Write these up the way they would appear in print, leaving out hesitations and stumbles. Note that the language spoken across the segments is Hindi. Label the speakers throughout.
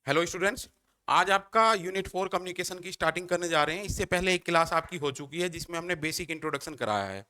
Speaker 1: Hello students. आज आपका यूनिट 4 कम्युनिकेशन की स्टार्टिंग करने जा रहे हैं। इससे पहले एक क्लास आपकी हो चुकी है जिसमें हमने बेसिक इंट्रोडक्शन कराया है।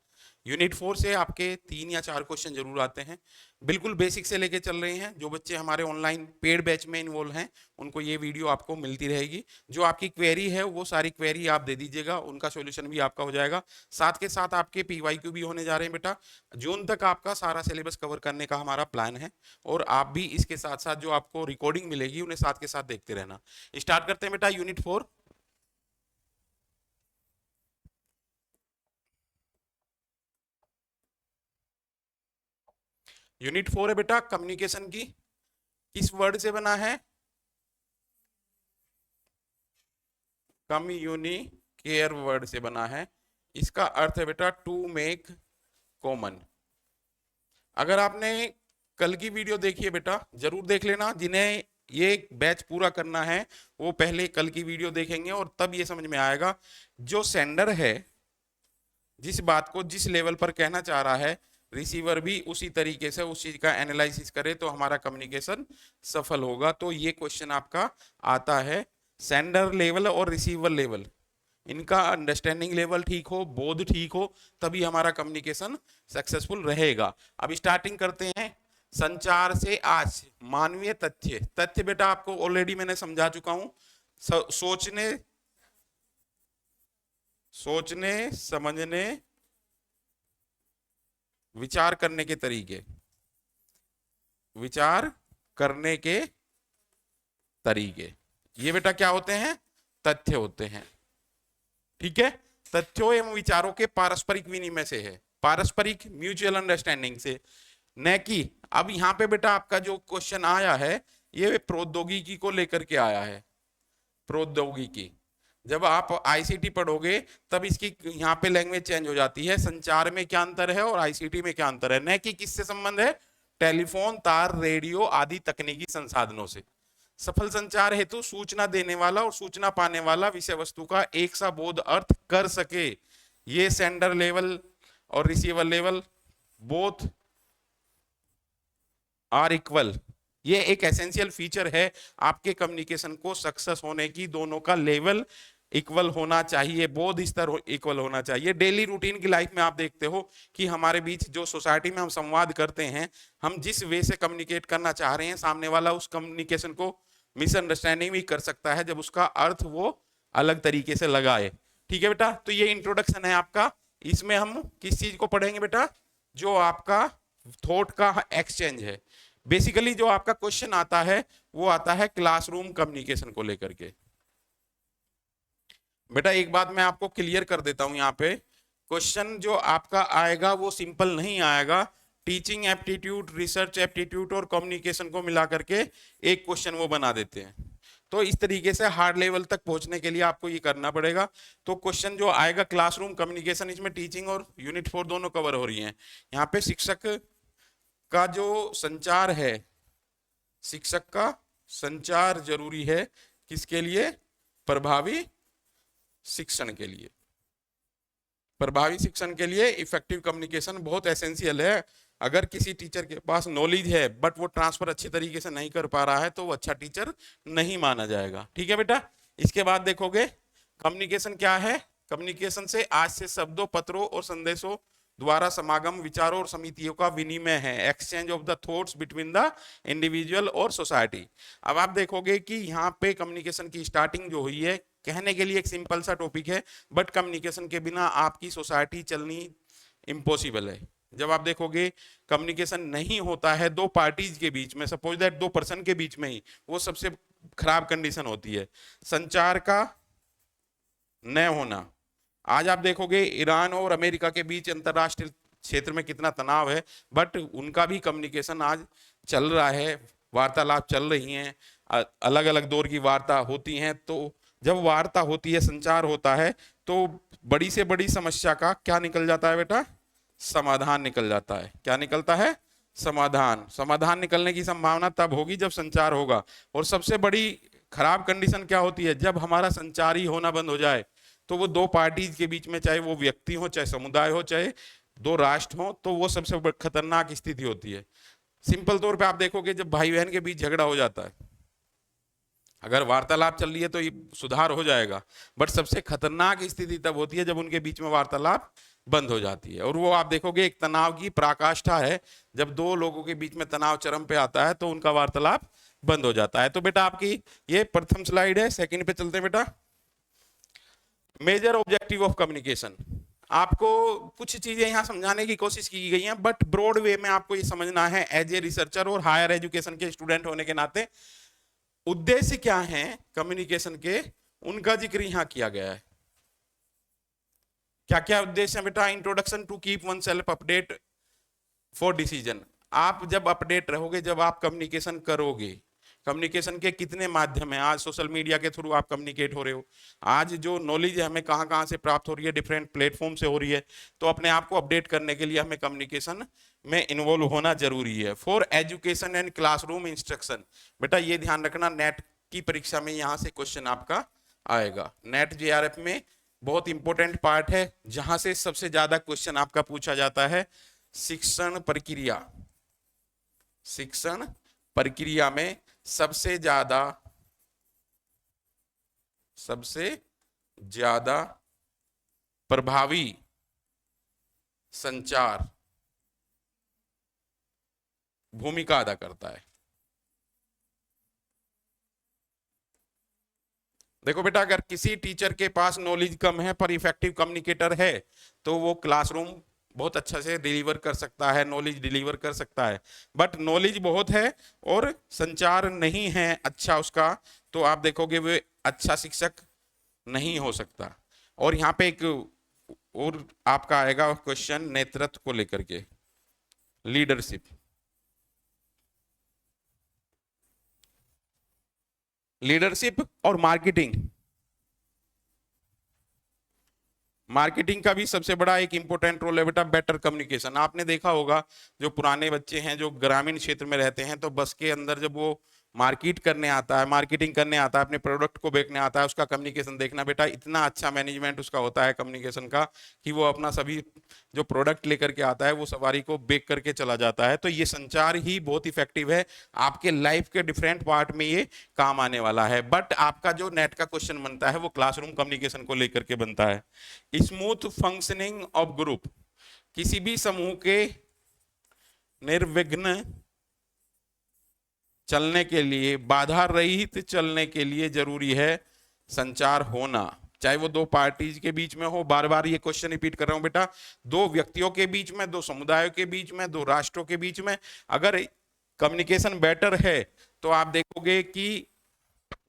Speaker 1: यूनिट 4 से आपके 3 या 4 क्वेश्चन जरूर आते हैं। बिल्कुल बेसिक से लेके चल रहे हैं। जो बच्चे हमारे ऑनलाइन पेड बैच में इन्वॉल्व हैं उनको ये वीडियो आपको मिलती रहेगी। जो आपकी क्वेरी है वो सारी क्वेरी आप दे दीजिएगा, उनका सॉल्यूशन भी आपका हो जाएगा। साथ के साथ आपके पीवाईक्यू भी होने जा रहे हैं बेटा। जून तक आपका सारा सिलेबस कवर करने का हमारा प्लान है। और आप भी इसके साथ साथ जो आपको रिकॉर्डिंग मिलेगी उन्हें साथ के साथ देखते रहना। स्टार्ट करते हैं बेटा यूनिट 4। यूनिट 4 है बेटा कम्युनिकेशन की। किस वर्ड से बना है? कम्युनिकेयर वर्ड से बना है। इसका अर्थ है बेटा टू मेक कॉमन। अगर आपने कल की वीडियो देखी है बेटा जरूर देख लेना। जिन्हें ये बैच पूरा करना है वो पहले कल की वीडियो देखेंगे और तब ये समझ में आएगा। जो सेंडर है जिस बात को जिस लेवल पर कहना चाह रहा है, रिसीवर भी उसी तरीके से उस चीज का एनालिसिस करे तो हमारा कम्युनिकेशन सफल होगा। तो ये क्वेश्चन आपका आता है। सेंडर लेवल और रिसीवर लेवल, इनका अंडरस्टैंडिंग लेवल ठीक हो, बोध ठीक हो, तभी हमारा कम्युनिकेशन सक्सेसफुल रहेगा। अब स्टार्टिंग करते हैं। संचार से आज मानवीय तथ्य। तथ्य बेटा आपको ऑलरेडी मैंने समझा चुका हूं। सोचने सोचने समझने विचार करने के तरीके, विचार करने के तरीके, ये बेटा क्या होते हैं? तथ्य होते हैं। ठीक है। तथ्यों एवं विचारों के पारस्परिक विनिमय से है, पारस्परिक म्यूचुअल अंडरस्टैंडिंग से, न कि अब यहां पे बेटा आपका जो क्वेश्चन आया है ये प्रौद्योगिकी को लेकर के आया है। प्रौद्योगिकी, जब आप आईसीटी पढ़ोगे तब इसकी यहाँ पे लैंग्वेज चेंज हो जाती है। संचार में क्या अंतर है और आईसीटी में क्या अंतर है, न कि किससे संबंध है? टेलीफोन, तार, रेडियो आदि तकनीकी संसाधनों से। सफल संचार हेतु सूचना देने वाला और सूचना पाने वाला विषय वस्तु का एक सा बोध अर्थ कर सके। ये सेंडर लेवल और receiver level both are equal, ये एक एसेंशियल फीचर है आपके कम्युनिकेशन को सक्सेस होने की। दोनों का लेवल इक्वल होना चाहिए, बोध स्तर इक्वल होना चाहिए। डेली रूटीन की लाइफ में आप देखते हो कि हमारे बीच जो सोसाइटी में हम संवाद करते हैं, हम जिस वे से कम्युनिकेट करना चाह रहे हैं सामने वाला उस कम्युनिकेशन को मिसअंडरस्टैंडिंग भी कर सकता है जब उसका अर्थ वो अलग तरीके से लगाए। ठीक है बेटा, तो ये इंट्रोडक्शन है आपका। इसमें हम किस चीज को पढ़ेंगे बेटा? जो आपका थॉट का एक्सचेंज है। बेसिकली जो आपका क्वेश्चन आता है वो आता है क्लासरूम कम्युनिकेशन को लेकर के। बेटा एक बात मैं आपको क्लियर कर देता हूं, यहाँ पे क्वेश्चन जो आपका आएगा वो सिंपल नहीं आएगा। टीचिंग एप्टीट्यूड, रिसर्च एप्टीट्यूड और कम्युनिकेशन को मिला करके एक क्वेश्चन वो बना देते हैं। तो इस तरीके से हार्ड लेवल तक पहुंचने के लिए आपको ये करना पड़ेगा। तो क्वेश्चन जो आएगा क्लासरूम कम्युनिकेशन, इसमें टीचिंग और यूनिट 4 दोनों कवर हो रही हैं। यहाँ पे शिक्षक का जो संचार है, शिक्षक का संचार जरूरी है किसके लिए? प्रभावी शिक्षण के लिए। प्रभावी शिक्षण के लिए इफेक्टिव कम्युनिकेशन बहुत एसेंशियल है। अगर किसी टीचर के पास नॉलेज है बट वो ट्रांसफर अच्छी तरीके से नहीं कर पा रहा है तो वो अच्छा टीचर नहीं माना जाएगा। ठीक है बेटा। इसके बाद देखोगे कम्युनिकेशन क्या है। कम्युनिकेशन से आज से शब्दों, पत्रों और संदेशों द्वारा समागम, विचारों और समितियों का विनिमय है। Exchange of the thoughts between the individual और सोसाइटी। अब आप देखोगे कि यहाँ पे कम्युनिकेशन की स्टार्टिंग जो हुई है, कहने के लिए एक सिंपल सा टॉपिक है बट कम्युनिकेशन के बिना आपकी सोसाइटी चलनी इम्पॉसिबल है। जब आप देखोगे कम्युनिकेशन नहीं होता है दो पार्टीज के बीच में, सपोज दैट दो पर्सन के बीच में ही, वो सबसे खराब कंडीशन होती है। संचार का न होना, आज आप देखोगे ईरान और अमेरिका के बीच अंतरराष्ट्रीय क्षेत्र में कितना तनाव है बट उनका भी कम्युनिकेशन आज चल रहा है, वार्तालाप चल रही हैं, अलग अलग दौर की वार्ता होती हैं। तो जब वार्ता होती है, संचार होता है, तो बड़ी से बड़ी समस्या का क्या निकल जाता है बेटा? समाधान निकल जाता है। क्या निकलता है? समाधान। समाधान निकलने की संभावना तब होगी जब संचार होगा। और सबसे बड़ी खराब कंडीशन क्या होती है? जब हमारा संचार ही होना बंद हो जाए। तो वो दो पार्टीज के बीच में, चाहे वो व्यक्ति हो, चाहे समुदाय हो, चाहे दो राष्ट्र हो, तो वो सबसे खतरनाक स्थिति होती है। सिंपल तौर पे आप देखोगे जब भाई बहन के बीच झगड़ा हो जाता है, अगर वार्तालाप चल रही है तो ये सुधार हो जाएगा, बट सबसे खतरनाक स्थिति तब होती है जब उनके बीच में वार्तालाप बंद हो जाती है। और वो आप देखोगे एक तनाव की पराकाष्ठा है, जब दो लोगों के बीच में तनाव चरम पे आता है तो उनका वार्तालाप बंद हो जाता है। तो बेटा आपकी ये प्रथम स्लाइड है, सेकंड पे चलते हैं बेटा। मेजर ऑब्जेक्टिव ऑफ कम्युनिकेशन, आपको कुछ चीजें यहां समझाने की कोशिश की गई हैं, बट ब्रॉड वे में आपको ये समझना है एज ए रिसर्चर और हायर एजुकेशन के स्टूडेंट होने के नाते उद्देश्य क्या है कम्युनिकेशन के, उनका जिक्र यहां किया गया है। क्या क्या उद्देश्य है बेटा? Introduction to keep oneself update for decision, आप जब अपडेट रहोगे, जब आप कम्युनिकेशन करोगे, कम्युनिकेशन के कितने माध्यम हैं, आज सोशल मीडिया के थ्रू आप कम्युनिकेट हो रहे हो, आज जो नॉलेज है हमें कहाँ कहाँ से प्राप्त हो रही है, डिफरेंट प्लेटफॉर्म से हो रही है, तो अपने आप को अपडेट करने के लिए हमें कम्युनिकेशन में इन्वॉल्व होना जरूरी है। For education and classroom instruction, बेटा ये ध्यान रखना, नेट की परीक्षा में यहाँ से क्वेश्चन आपका आएगा, नेट जेआरएफ में बहुत इंपॉर्टेंट पार्ट है, जहां से सबसे ज्यादा क्वेश्चन आपका पूछा जाता है। शिक्षण प्रक्रिया, शिक्षण प्रक्रिया में सबसे ज्यादा प्रभावी संचार भूमिका अदा करता है। देखो बेटा, अगर किसी टीचर के पास नॉलेज कम है पर इफेक्टिव कम्युनिकेटर है तो वो क्लासरूम बहुत अच्छा से डिलीवर कर सकता है, नॉलेज डिलीवर कर सकता है। बट नॉलेज बहुत है और संचार नहीं है अच्छा उसका, तो आप देखोगे वो अच्छा शिक्षक नहीं हो सकता। और यहाँ पे एक और आपका आएगा क्वेश्चन नेतृत्व को लेकर के, लीडरशिप। लीडरशिप और मार्केटिंग, मार्केटिंग का भी सबसे बड़ा एक इंपॉर्टेंट रोल है बेटा बेटर कम्युनिकेशन। आपने देखा होगा जो पुराने बच्चे हैं जो ग्रामीण क्षेत्र में रहते हैं, तो बस के अंदर जब वो मार्केट करने आता है, मार्केटिंग करने आता है, अपने प्रोडक्ट को बेचने आता है, उसका कम्युनिकेशन देखना बेटा, इतना अच्छा मैनेजमेंट उसका होता है कम्युनिकेशन का कि वो अपना सभी जो प्रोडक्ट लेकर के आता है वो सवारी को बेच करके चला जाता है। तो ये संचार ही बहुत इफेक्टिव है, आपके लाइफ के डिफरेंट पार्ट में ये काम आने वाला है। बट आपका जो नेट का क्वेश्चन बनता है वो क्लासरूम कम्युनिकेशन को लेकर के बनता है। स्मूथ फंक्शनिंग ऑफ ग्रुप, किसी भी समूह के निर्विघ्न चलने के लिए, बाधा रहित चलने के लिए जरूरी है संचार होना, चाहे वो दो पार्टीज के बीच में हो। बार बार ये क्वेश्चन रिपीट कर रहा हूं बेटा, दो व्यक्तियों के बीच में, दो समुदायों के बीच में, दो राष्ट्रों के बीच में अगर कम्युनिकेशन बेटर है तो आप देखोगे कि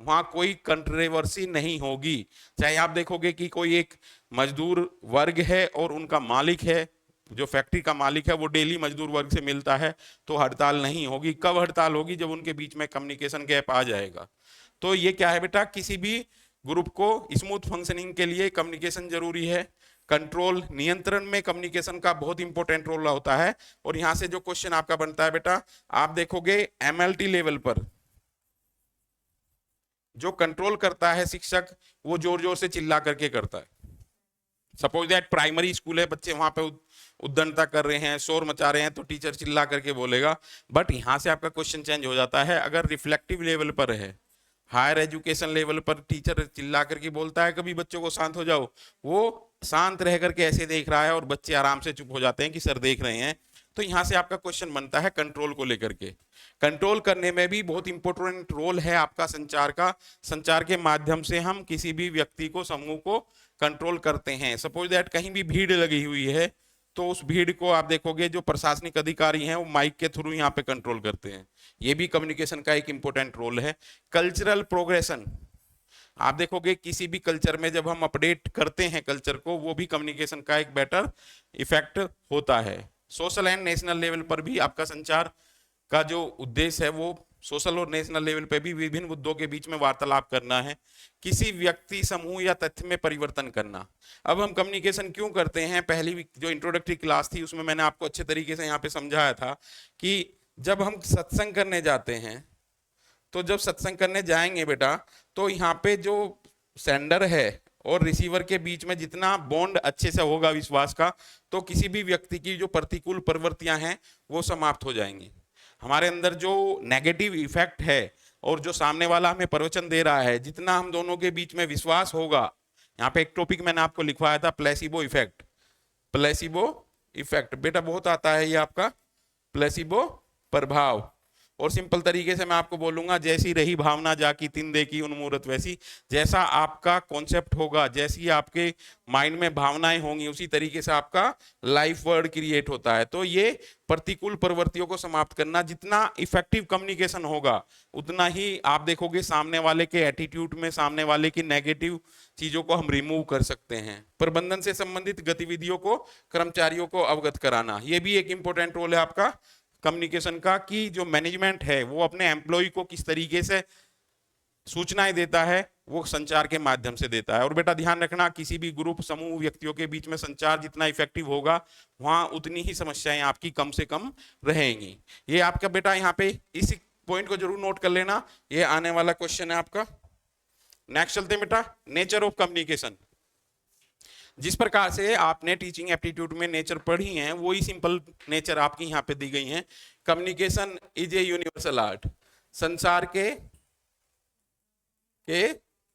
Speaker 1: वहां कोई कंट्रोवर्सी नहीं होगी। चाहे आप देखोगे कि कोई एक मजदूर वर्ग है और उनका मालिक है, जो फैक्ट्री का मालिक है वो डेली मजदूर वर्ग से मिलता है, तो हड़ताल नहीं होगी। कब हड़ताल होगी? जब उनके बीच में कम्युनिकेशन गैप आ जाएगा। तो ये क्या है बेटा, किसी भी ग्रुप को स्मूथ फंक्शनिंग के लिए कम्युनिकेशन जरूरी है। कंट्रोल, नियंत्रण में कम्युनिकेशन का बहुत इंपॉर्टेंट रोल होता है। और यहां से जो क्वेश्चन आपका बनता है बेटा, आप देखोगे एमएलटी लेवल पर जो कंट्रोल करता है शिक्षक, वो जोर जोर से चिल्ला करके करता है। सपोज दैट प्राइमरी स्कूल है, बच्चे वहां पे उद्दंडता कर रहे हैं, शोर मचा रहे हैं, तो टीचर चिल्ला करके बोलेगा। बट यहां से आपका क्वेश्चन चेंज हो जाता है, अगर रिफ्लेक्टिव लेवल पर है, हायर एजुकेशन लेवल पर टीचर चिल्ला करके बोलता है कभी बच्चों को शांत हो जाओ, वो शांत रह करके ऐसे देख रहा है और बच्चे आराम से चुप हो जाते हैं कि सर देख रहे हैं। तो यहां से आपका क्वेश्चन बनता है कंट्रोल को लेकर के। कंट्रोल करने में भी बहुत इंपॉर्टेंट रोल है आपका संचार का। संचार के माध्यम से हम किसी भी व्यक्ति को, समूह को कंट्रोल करते हैं। सपोज दैट कहीं भी भीड़ लगी हुई है तो उस भीड़ को आप देखोगे जो प्रशासनिक अधिकारी हैं वो माइक के थ्रू यहाँ पे कंट्रोल करते हैं। ये भी कम्युनिकेशन का एक इंपॉर्टेंट रोल है। कल्चरल प्रोग्रेशन, आप देखोगे किसी भी कल्चर में जब हम अपडेट करते हैं कल्चर को, वो भी कम्युनिकेशन का एक बेटर इफेक्ट होता है। सोशल एंड नेशनल लेवल पर भी आपका संचार का जो उद्देश्य है वो सोशल और नेशनल लेवल पे भी विभिन्न मुद्दों के बीच में वार्तालाप करना है, किसी व्यक्ति, समूह या तथ्य में परिवर्तन करना। अब हम कम्युनिकेशन क्यों करते हैं, पहली जो इंट्रोडक्टरी क्लास थी उसमें मैंने आपको अच्छे तरीके से यहाँ पे समझाया था कि जब हम सत्संग करने जाते हैं, तो जब सत्संग करने जाएंगे बेटा, तो यहाँ पे जो सेंडर है और रिसीवर के बीच में जितना बॉन्ड अच्छे से होगा विश्वास का, तो किसी भी व्यक्ति की जो प्रतिकूल प्रवृत्तियां हैं वो समाप्त हो जाएंगी। हमारे अंदर जो नेगेटिव इफेक्ट है और जो सामने वाला हमें प्रवचन दे रहा है, जितना हम दोनों के बीच में विश्वास होगा। यहाँ पे एक टॉपिक मैंने आपको लिखवाया था, प्लेसिबो इफेक्ट। प्लेसिबो इफेक्ट बेटा बहुत आता है ये आपका, प्लेसिबो प्रभाव। और सिंपल तरीके से मैं आपको बोलूंगा, जैसी रही भावना जाकी तिन देखी उन्मूरत वैसी। जैसा आपका कॉन्सेप्ट होगा, जैसी आपके माइंड में भावनाएं होंगी, उसी तरीके से आपका लाइफ वर्ड क्रिएट होता है। तो ये प्रतिकूल प्रवृत्तियों को समाप्त करना, जितना इफेक्टिव कम्युनिकेशन होगा उतना ही आप देखोगे सामने वाले के एटीट्यूड में, सामने वाले की नेगेटिव चीजों को हम रिमूव कर सकते हैं। प्रबंधन से संबंधित गतिविधियों को कर्मचारियों को अवगत कराना, ये भी एक इंपॉर्टेंट रोल है आपका कम्युनिकेशन का, कि जो मैनेजमेंट है वो अपने एम्प्लॉय को किस तरीके से सूचनाएं देता है, वो संचार के माध्यम से देता है। और बेटा ध्यान रखना, किसी भी ग्रुप समूह व्यक्तियों के बीच में संचार जितना इफेक्टिव होगा, वहां उतनी ही समस्याएं आपकी कम से कम रहेंगी। ये आपका बेटा यहाँ पे इस पॉइंट को जरूर नोट कर लेना, ये आने वाला क्वेश्चन है आपका। नेक्स्ट चलते हैं बेटा, नेचर ऑफ कम्युनिकेशन। जिस प्रकार से आपने टीचिंग एप्टीट्यूड में नेचर पढ़ी है, वही सिंपल नेचर आपकी यहाँ पे दी गई है। Communication is a universal art. संसार के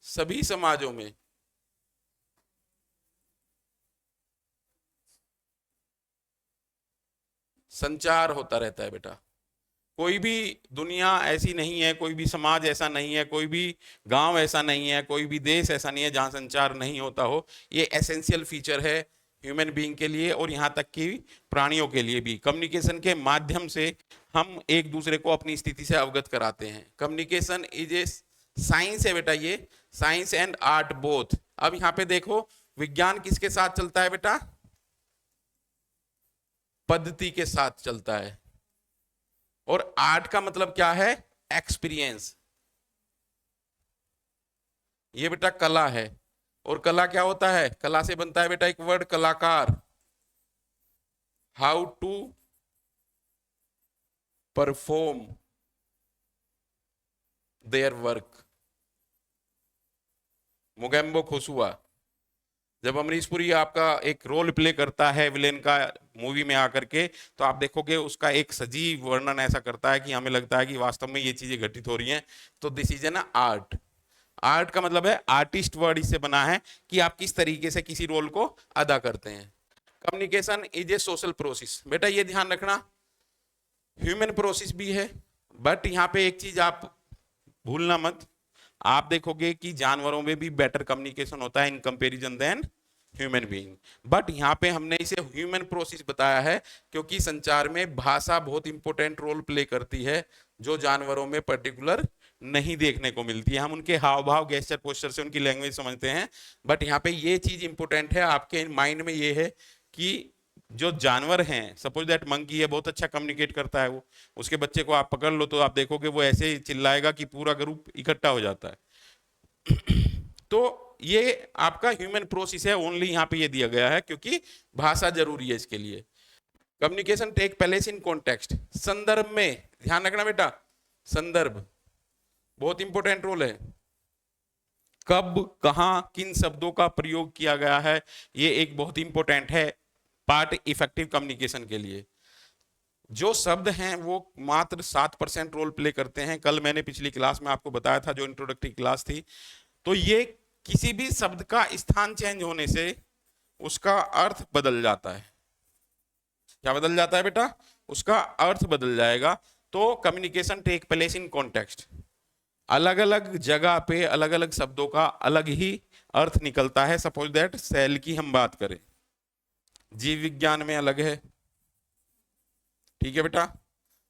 Speaker 1: सभी समाजों में संचार होता रहता है बेटा। कोई भी दुनिया ऐसी नहीं है, कोई भी समाज ऐसा नहीं है, कोई भी गांव ऐसा नहीं है, कोई भी देश ऐसा नहीं है जहां संचार नहीं होता हो। ये एसेंशियल फीचर है ह्यूमन बीइंग के लिए, और यहां तक कि प्राणियों के लिए भी। कम्युनिकेशन के माध्यम से हम एक दूसरे को अपनी स्थिति से अवगत कराते हैं। कम्युनिकेशन इज ए साइंस है बेटा, ये साइंस एंड आर्ट बोथ। अब यहां पे देखो, विज्ञान किसके साथ चलता है बेटा? पद्धति के साथ चलता है। और आर्ट का मतलब क्या है? एक्सपीरियंस। ये बेटा कला है। और कला क्या होता है? कला से बनता है बेटा एक वर्ड, कलाकार। How to perform their work. Mogambo खुशुआ। जब अमरीश पुरी आपका एक रोल प्ले करता है विलेन का मूवी में आकर के, तो आप देखोगे उसका एक सजीव वर्णन ऐसा करता है कि हमें लगता है कि वास्तव में ये चीजें घटित हो रही हैं। तो this is an art. Art का मतलब है आर्टिस्ट, वर्ड इससे बना है कि आप किस तरीके से किसी रोल को अदा करते हैं। Communication is a social process. बेटा ये ध्यान रखना, ह्यूमन प्रोसेस भी है, बट यहाँ पे एक चीज आप भूलना मत। आप देखोगे कि जानवरों में भी बेटर कम्युनिकेशन होता है in comparison than human being, but यहाँ पे हमने इसे ह्यूमन प्रोसेस बताया है क्योंकि संचार में भाषा बहुत इंपॉर्टेंट रोल प्ले करती है, जो जानवरों में पर्टिकुलर नहीं देखने को मिलती है। हम उनके हाव भाव, गेस्चर, पोस्चर से उनकी लैंग्वेज समझते हैं, बट यहाँ पे ये चीज इंपॉर्टेंट है आपके माइंड में, ये है कि जो जानवर हैं, सपोज दैट मंकी है, बहुत अच्छा कम्युनिकेट करता है वो, उसके बच्चे को आप पकड़ लो तो आप देखोगे वो ऐसे चिल्लाएगा कि पूरा ग्रुप इकट्ठा हो जाता है। तो ये आपका ह्यूमन प्रोसेस है, ओनली यहाँ पे ये दिया गया है क्योंकि भाषा जरूरी है इसके लिए। Communication take place in context. संदर्भ में ध्यान रखना बेटा, संदर्भ बहुत इंपॉर्टेंट रोल है। कब, कहां, किन शब्दों का प्रयोग किया गया है, ये एक बहुत इंपॉर्टेंट है पार्ट इफेक्टिव कम्युनिकेशन के लिए। जो शब्द हैं वो मात्र 7% रोल प्ले करते हैं। कल मैंने पिछली क्लास में आपको बताया था, जो इंट्रोडक्टरी क्लास थी, तो ये किसी भी शब्द का स्थान चेंज होने से उसका अर्थ बदल जाता है। क्या बदल जाता है बेटा? उसका अर्थ बदल जाएगा। तो communication take place in context. अलग अलग जगह पे अलग अलग शब्दों का अलग ही अर्थ निकलता है। सपोज दैट सेल की हम बात करें, जीव विज्ञान में अलग है, ठीक है बेटा,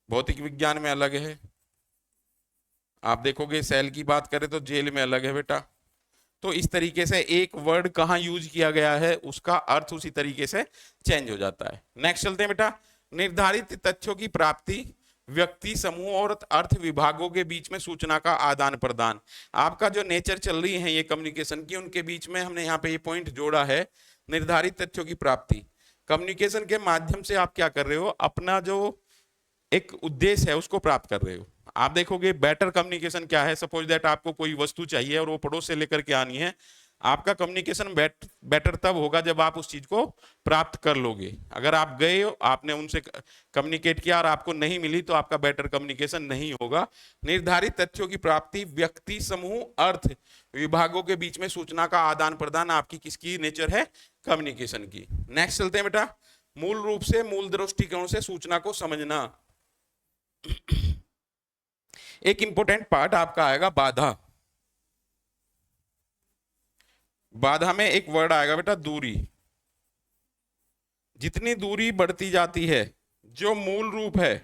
Speaker 1: भौतिक विज्ञान में अलग है। आप देखोगे सेल की बात करें तो जेल में अलग है बेटा। तो इस तरीके से एक वर्ड कहाँ यूज किया गया है उसका अर्थ उसी तरीके से चेंज हो जाता है। नेक्स्ट चलते हैं बेटा, निर्धारित तथ्यों की प्राप्ति, व्यक्ति, समूह और अर्थ विभागों के बीच में सूचना का आदान प्रदान। आपका जो नेचर चल रही है ये कम्युनिकेशन की, उनके बीच में हमने यहाँ पे ये पॉइंट जोड़ा है, निर्धारित तथ्यों की प्राप्ति। कम्युनिकेशन के माध्यम से आप क्या कर रहे हो? अपना जो एक उद्देश्य है उसको प्राप्त कर रहे हो। आप देखोगे बेटर कम्युनिकेशन क्या है? सपोज दैट आपको कोई वस्तु चाहिए और वो पड़ोस से लेकर के आनी है, आपका कम्युनिकेशन बेटर तब होगा जब आप उस चीज को प्राप्त कर लोगे। अगर आप गए हो, आपने उनसे कम्युनिकेट किया और आपको नहीं मिली, तो आपका बेटर कम्युनिकेशन नहीं होगा। निर्धारित तथ्यों की प्राप्ति, व्यक्ति, समूह, अर्थ विभागों के बीच में सूचना का आदान प्रदान आपकी किसकी नेचर है? कम्युनिकेशन की। नेक्स्ट चलते हैं बेटा, मूल रूप से मूल दृष्टिकोण से सूचना को समझना। एक इंपॉर्टेंट पार्ट आपका आएगा बाधा। बाधा में एक वर्ड आएगा बेटा दूरी। जितनी दूरी बढ़ती जाती है, जो मूल रूप है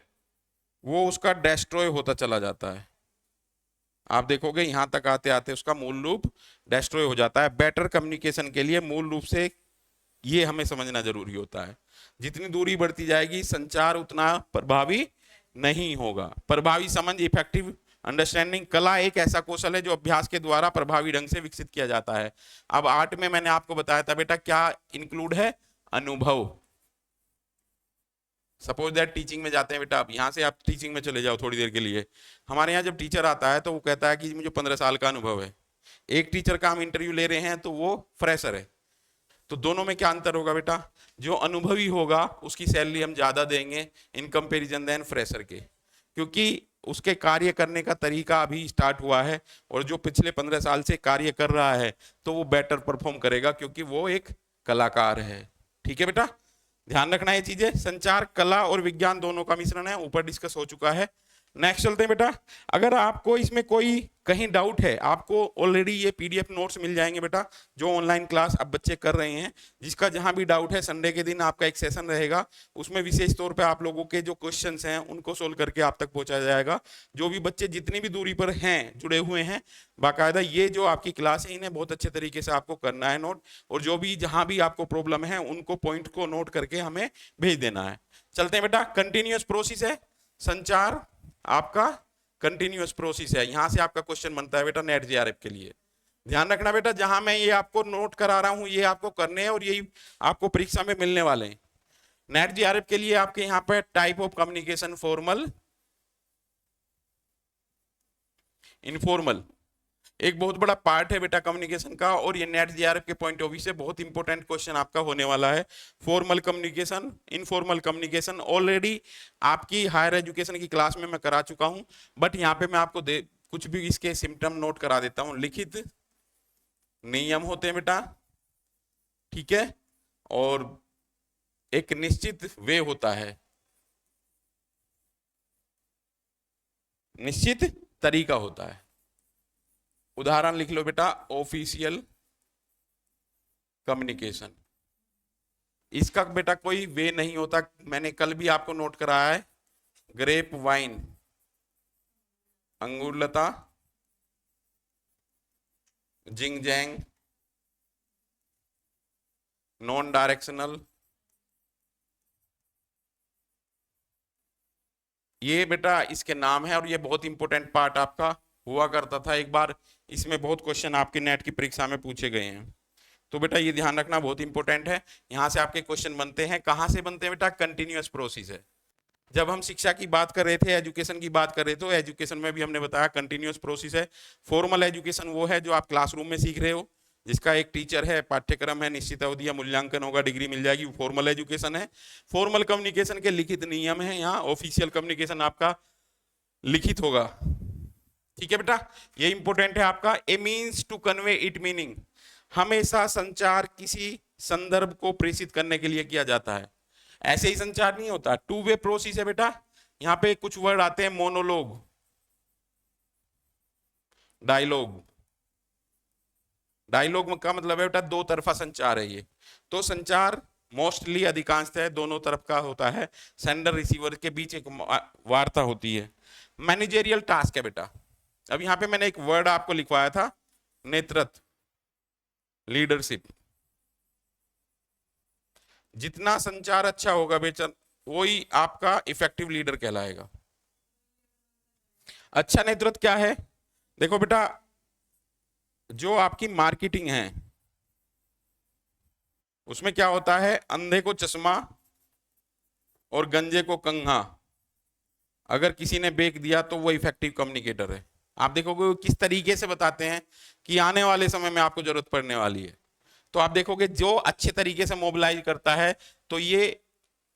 Speaker 1: वो उसका डेस्ट्रॉय होता चला जाता है। आप देखोगे यहां तक आते आते उसका मूल रूप डेस्ट्रॉय हो जाता है। बेटर कम्युनिकेशन के लिए मूल रूप से ये हमें समझना जरूरी होता है। जितनी दूरी बढ़ती जाएगी, संचार उतना प्रभावी नहीं होगा। प्रभावी समझ, इफेक्टिव अंडरस्टैंडिंग। कला एक ऐसा कौशल है जो अभ्यास के द्वारा प्रभावी ढंग से विकसित किया जाता है। अब आर्ट में मैंने आपको बताया था बेटा क्या इंक्लूड है? अनुभव। सपोज दैट टीचिंग में जाते हैं बेटा, अब यहां से आप टीचिंग में चले जाओ थोड़ी देर के लिए। हमारे यहाँ जब टीचर आता है तो वो कहता है कि मुझे 15 साल का अनुभव है। एक टीचर का हम इंटरव्यू ले रहे हैं तो वो फ्रेशर है। तो दोनों में क्या अंतर होगा बेटा? जो अनुभवी होगा उसकी सैलरी हम ज्यादा देंगे इन कंपेरिजन देन फ्रेशर के, क्योंकि उसके कार्य करने का तरीका अभी स्टार्ट हुआ है। और जो पिछले 15 साल से कार्य कर रहा है तो वो बेटर परफॉर्म करेगा, क्योंकि वो एक कलाकार है। ठीक है बेटा, ध्यान रखना ये चीजें। संचार कला और विज्ञान दोनों का मिश्रण है, ऊपर डिस्कस हो चुका है। नेक्स्ट चलते हैं बेटा। अगर आपको इसमें कोई कहीं डाउट है, आपको ऑलरेडी ये पीडीएफ नोट्स मिल जाएंगे बेटा, जो ऑनलाइन क्लास अब बच्चे कर रहे हैं। जिसका जहां भी डाउट है, संडे के दिन आपका एक सेशन रहेगा, उसमें विशेष तौर पे आप लोगों के जो क्वेश्चंस हैं उनको सोल्व करके आप तक पहुंचाया जाएगा। जो भी बच्चे जितनी भी दूरी पर हैं, जुड़े हुए हैं, बाकायदा ये जो आपकी क्लास है इन्हें बहुत अच्छे तरीके से आपको करना है नोट। और जो भी जहां भी आपको प्रॉब्लम है उनको पॉइंट को नोट करके हमें भेज देना है। चलते हैं बेटा, कंटिन्यूअस प्रोसेस है संचार, आपका कंटिन्यूअस प्रोसेस है। यहां से आपका क्वेश्चन बनता है बेटा नेट जेआरएफ के लिए। ध्यान रखना बेटा, जहां मैं ये आपको नोट करा रहा हूं ये आपको करने हैं और यही आपको परीक्षा में मिलने वाले हैं। नेट जेआरएफ के लिए आपके यहाँ पे type of communication, formal, informal, एक बहुत बड़ा पार्ट है बेटा कम्युनिकेशन का। और ये नेट जेआरएफ के पॉइंट ऑफ व्यू से बहुत इंपॉर्टेंट क्वेश्चन आपका होने वाला है। Formal communication, informal communication already आपकी हायर एजुकेशन की क्लास में मैं करा चुका हूं, बट यहाँ पे मैं आपको कुछ भी इसके सिम्टम नोट करा देता हूं। लिखित नियम होते हैं बेटा, ठीक है, और एक निश्चित वे होता है, निश्चित तरीका होता है। उदाहरण लिख लो बेटा, ऑफिशियल कम्युनिकेशन। इसका बेटा कोई वे नहीं होता। मैंने कल भी आपको नोट कराया है, ग्रेप वाइन, अंगुरलता, जिंग जैंग, नॉन डायरेक्शनल। ये बेटा इसके नाम है और ये बहुत इंपॉर्टेंट पार्ट आपका हुआ करता था एक बार। इसमें बहुत क्वेश्चन आपके नेट की परीक्षा में पूछे गए हैं, तो बेटा ये ध्यान रखना बहुत इंपॉर्टेंट है। यहां से आपके क्वेश्चन बनते हैं। कहां से बनते हैं बेटा? कंटिन्यूअस प्रोसेस है। जब हम शिक्षा की बात कर रहे थे, एजुकेशन की बात कर रहे थे, तो एजुकेशन में भी हमने बताया कंटिन्यूअस प्रोसेस है। फॉर्मल एजुकेशन वो है जो आप क्लासरूम में सीख रहे हो, जिसका एक टीचर है, पाठ्यक्रम है, निश्चित अवधि या मूल्यांकन होगा, डिग्री मिल जाएगी, फॉर्मल एजुकेशन है। फॉर्मल कम्युनिकेशन के लिखित नियम है। यहाँ ऑफिशियल कम्युनिकेशन आपका लिखित होगा। ठीक है बेटा, ये इंपॉर्टेंट है आपका। A means to convey it meaning, हमेशा संचार किसी संदर्भ को प्रेषित करने के लिए किया जाता है। ऐसे ही संचार नहीं होता, टू वे प्रोसेस है बेटा। यहां पे कुछ वर्ड आते हैं, मोनोलॉग, डायलॉग। डायलॉग का मतलब है बेटा दो तरफा संचार है ये। तो संचार मोस्टली अधिकांशतः दोनों तरफ का होता है, सेंडर रिसीवर के बीच एक वार्ता होती है। मैनेजरियल टास्क है बेटा। अब यहां पे मैंने एक वर्ड आपको लिखवाया था, नेतृत्व, लीडरशिप। जितना संचार अच्छा होगा बेटा वही आपका इफेक्टिव लीडर कहलाएगा। अच्छा नेतृत्व क्या है? देखो बेटा, जो आपकी मार्केटिंग है उसमें क्या होता है, अंधे को चश्मा और गंजे को कंघा अगर किसी ने बेच दिया तो वो इफेक्टिव कम्युनिकेटर है। आप देखोगे वो किस तरीके से बताते हैं कि आने वाले समय में आपको जरूरत पड़ने वाली है। तो आप देखोगे जो अच्छे तरीके से मोबिलाइज करता है, तो ये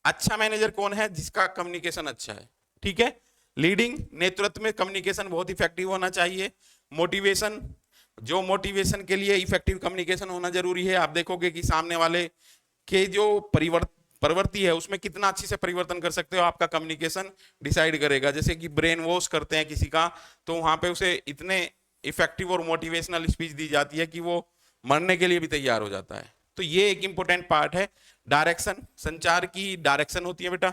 Speaker 1: अच्छा मैनेजर कौन है? जिसका कम्युनिकेशन अच्छा है। ठीक है, लीडिंग नेतृत्व में कम्युनिकेशन बहुत इफेक्टिव होना चाहिए। मोटिवेशन, जो मोटिवेशन के लिए इफेक्टिव कम्युनिकेशन होना जरूरी है। आप देखोगे कि सामने वाले के जो प्रवृत्ति है उसमें कितना अच्छे से परिवर्तन कर सकते हो, आपका कम्युनिकेशन डिसाइड करेगा। जैसे कि ब्रेन वॉश करते हैं किसी का, तो वहां पे उसे इतने इफेक्टिव और मोटिवेशनल स्पीच दी जाती है कि वो मरने के लिए भी तैयार हो जाता है। तो ये एक इंपॉर्टेंट पार्ट है। डायरेक्शन, संचार की डायरेक्शन होती है बेटा।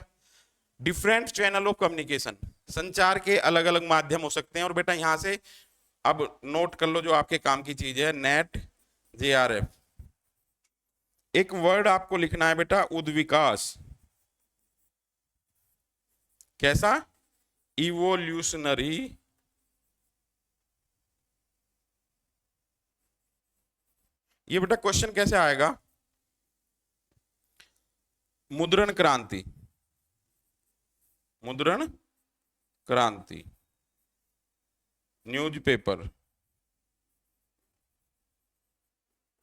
Speaker 1: डिफरेंट चैनल ऑफ कम्युनिकेशन, संचार के अलग अलग माध्यम हो सकते हैं। और बेटा यहां से अब नोट कर लो जो आपके काम की चीज है, नेट JRF। एक वर्ड आपको लिखना है बेटा, उद्विकास। कैसा? इवोल्यूशनरी ये बेटा क्वेश्चन कैसे आएगा? मुद्रण क्रांति, मुद्रण क्रांति, न्यूज़पेपर,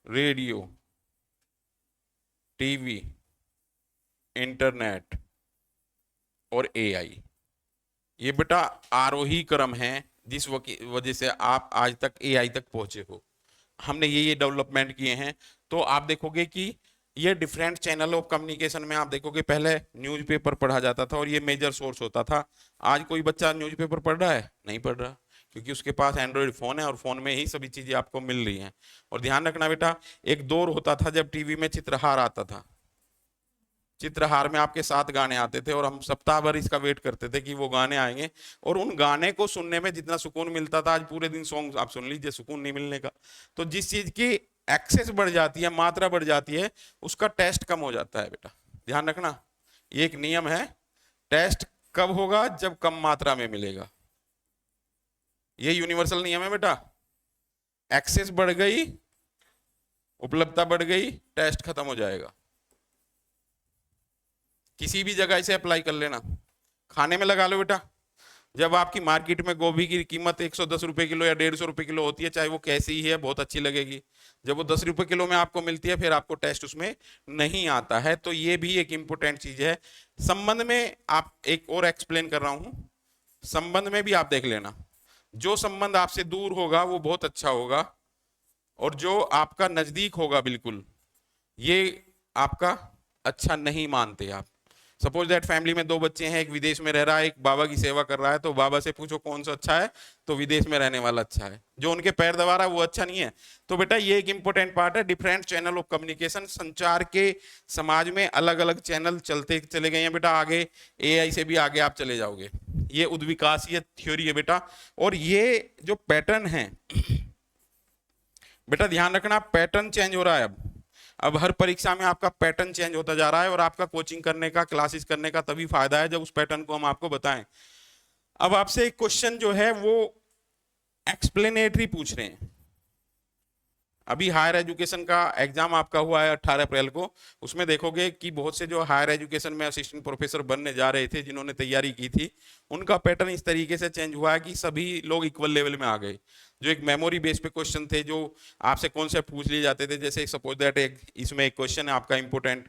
Speaker 1: रेडियो, टीवी, इंटरनेट और AI। ये बेटा आरोही क्रम है जिस वजह से आप आज तक AI तक पहुंचे हो। हमने ये डेवलपमेंट किए हैं। तो आप देखोगे कि ये डिफरेंट चैनल ऑफ कम्युनिकेशन में आप देखोगे पहले न्यूज़पेपर पढ़ा जाता था और ये मेजर सोर्स होता था। आज कोई बच्चा न्यूज़पेपर पढ़ रहा है? नहीं पढ़ रहा, क्योंकि उसके पास एंड्रॉयड फोन है और फोन में ही सभी चीजें आपको मिल रही हैं। और ध्यान रखना बेटा, एक दौर होता था जब टीवी में चित्रहार आता था। चित्रहार में आपके 7 गाने आते थे और हम सप्ताह भर इसका वेट करते थे कि वो गाने आएंगे। और उन गाने को सुनने में जितना सुकून मिलता था, आज पूरे दिन सॉन्ग आप सुन लीजिए, सुकून नहीं मिलने का। तो जिस चीज की एक्सेस बढ़ जाती है, मात्रा बढ़ जाती है, उसका टेस्ट कम हो जाता है बेटा। ध्यान रखना, ये एक नियम है। टेस्ट कब होगा? जब कम मात्रा में मिलेगा। ये यूनिवर्सल नियम है बेटा। एक्सेस बढ़ गई, उपलब्धता बढ़ गई, टेस्ट खत्म हो जाएगा। किसी भी जगह इसे अप्लाई कर लेना। खाने में लगा लो बेटा, जब आपकी मार्केट में गोभी की कीमत 110 रुपए किलो या 150 रुपए किलो होती है, चाहे वो कैसी ही है, बहुत अच्छी लगेगी। जब वो 10 रुपए किलो में आपको मिलती है, फिर आपको टेस्ट उसमें नहीं आता है। तो ये भी एक इंपॉर्टेंट चीज है। संबंध में आप एक और एक्सप्लेन कर रहा हूं, संबंध में भी आप देख लेना। जो संबंध आपसे दूर होगा वो बहुत अच्छा होगा, और जो आपका नजदीक होगा बिल्कुल, ये आपका अच्छा नहीं मानते आप। सपोज दैट फैमिली में 2 बच्चे हैं, एक विदेश में रह रहा है, एक बाबा की सेवा कर रहा है। तो बाबा से पूछो कौन सा अच्छा है, तो विदेश में रहने वाला अच्छा है। जो उनके पैर दबा रहा है वो अच्छा नहीं है। तो बेटा ये एक इंपॉर्टेंट पार्ट है, डिफरेंट चैनल ऑफ कम्युनिकेशन। संचार के समाज में अलग अलग चैनल चलते चले गए हैं बेटा। आगे AI से भी आगे आप चले जाओगे। ये उद्विकासीय थ्योरी है बेटा। और ये जो पैटर्न है बेटा, ध्यान रखना, पैटर्न चेंज हो रहा है। अब हर परीक्षा में आपका पैटर्न चेंज होता जा रहा है, और आपका कोचिंग करने का, क्लासेस करने का तभी फायदा है जब उस पैटर्न को हम आपको बताएं। अब आपसे एक क्वेश्चन जो है वो एक्सप्लेनेटरी पूछ रहे हैं। अभी हायर एजुकेशन का एग्जाम आपका हुआ है 18 अप्रैल को। उसमें देखोगे कि बहुत से जो हायर एजुकेशन में असिस्टेंट प्रोफेसर बनने जा रहे थे, जिन्होंने तैयारी की थी, उनका पैटर्न इस तरीके से चेंज हुआ है कि सभी लोग इक्वल लेवल में आ गए। जो एक मेमोरी बेस पे क्वेश्चन थे, जो आपसे कॉन्सेप्ट पूछ लिए जाते थे, जैसे सपोज दैट एक इसमें एक क्वेश्चन है आपका इंपोर्टेंट,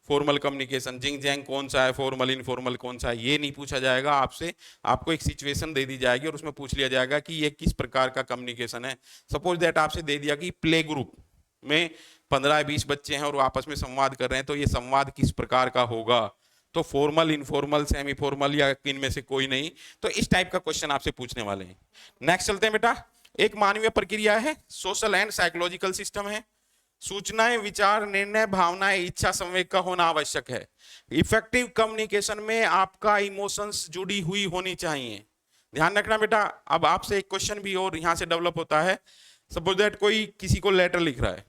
Speaker 1: फॉर्मल कम्युनिकेशन, जिंग जैंग कौन सा है, फॉर्मल इनफॉर्मल कौन सा है, ये नहीं पूछा जाएगा आपसे। आपको एक सिचुएशन दे दी जाएगी और उसमें पूछ लिया जाएगा कि ये किस प्रकार का कम्युनिकेशन है। सपोज दैट आपसे दे दिया कि प्ले ग्रुप में 15-20 बच्चे हैं और वो आपस में संवाद कर रहे हैं, तो ये संवाद किस प्रकार का होगा? तो फॉर्मल, इनफॉर्मल, सेमी फॉर्मल, या इनमें से कोई नहीं। तो इस टाइप का क्वेश्चन आपसे पूछने वाले हैं। नेक्स्ट चलते हैं बेटा। एक मानवीय प्रक्रिया है, सोशल एंड साइकोलॉजिकल सिस्टम है। सूचनाएं, विचार, निर्णय, भावनाएं, इच्छा, संवेग का होना आवश्यक है। इफेक्टिव कम्युनिकेशन में आपका इमोशंस जुड़ी हुई होनी चाहिए। ध्यान रखना बेटा। अब आपसे एक क्वेश्चन भी और यहां से डेवलप होता है। सपोज दैट कोई किसी को लेटर लिख रहा है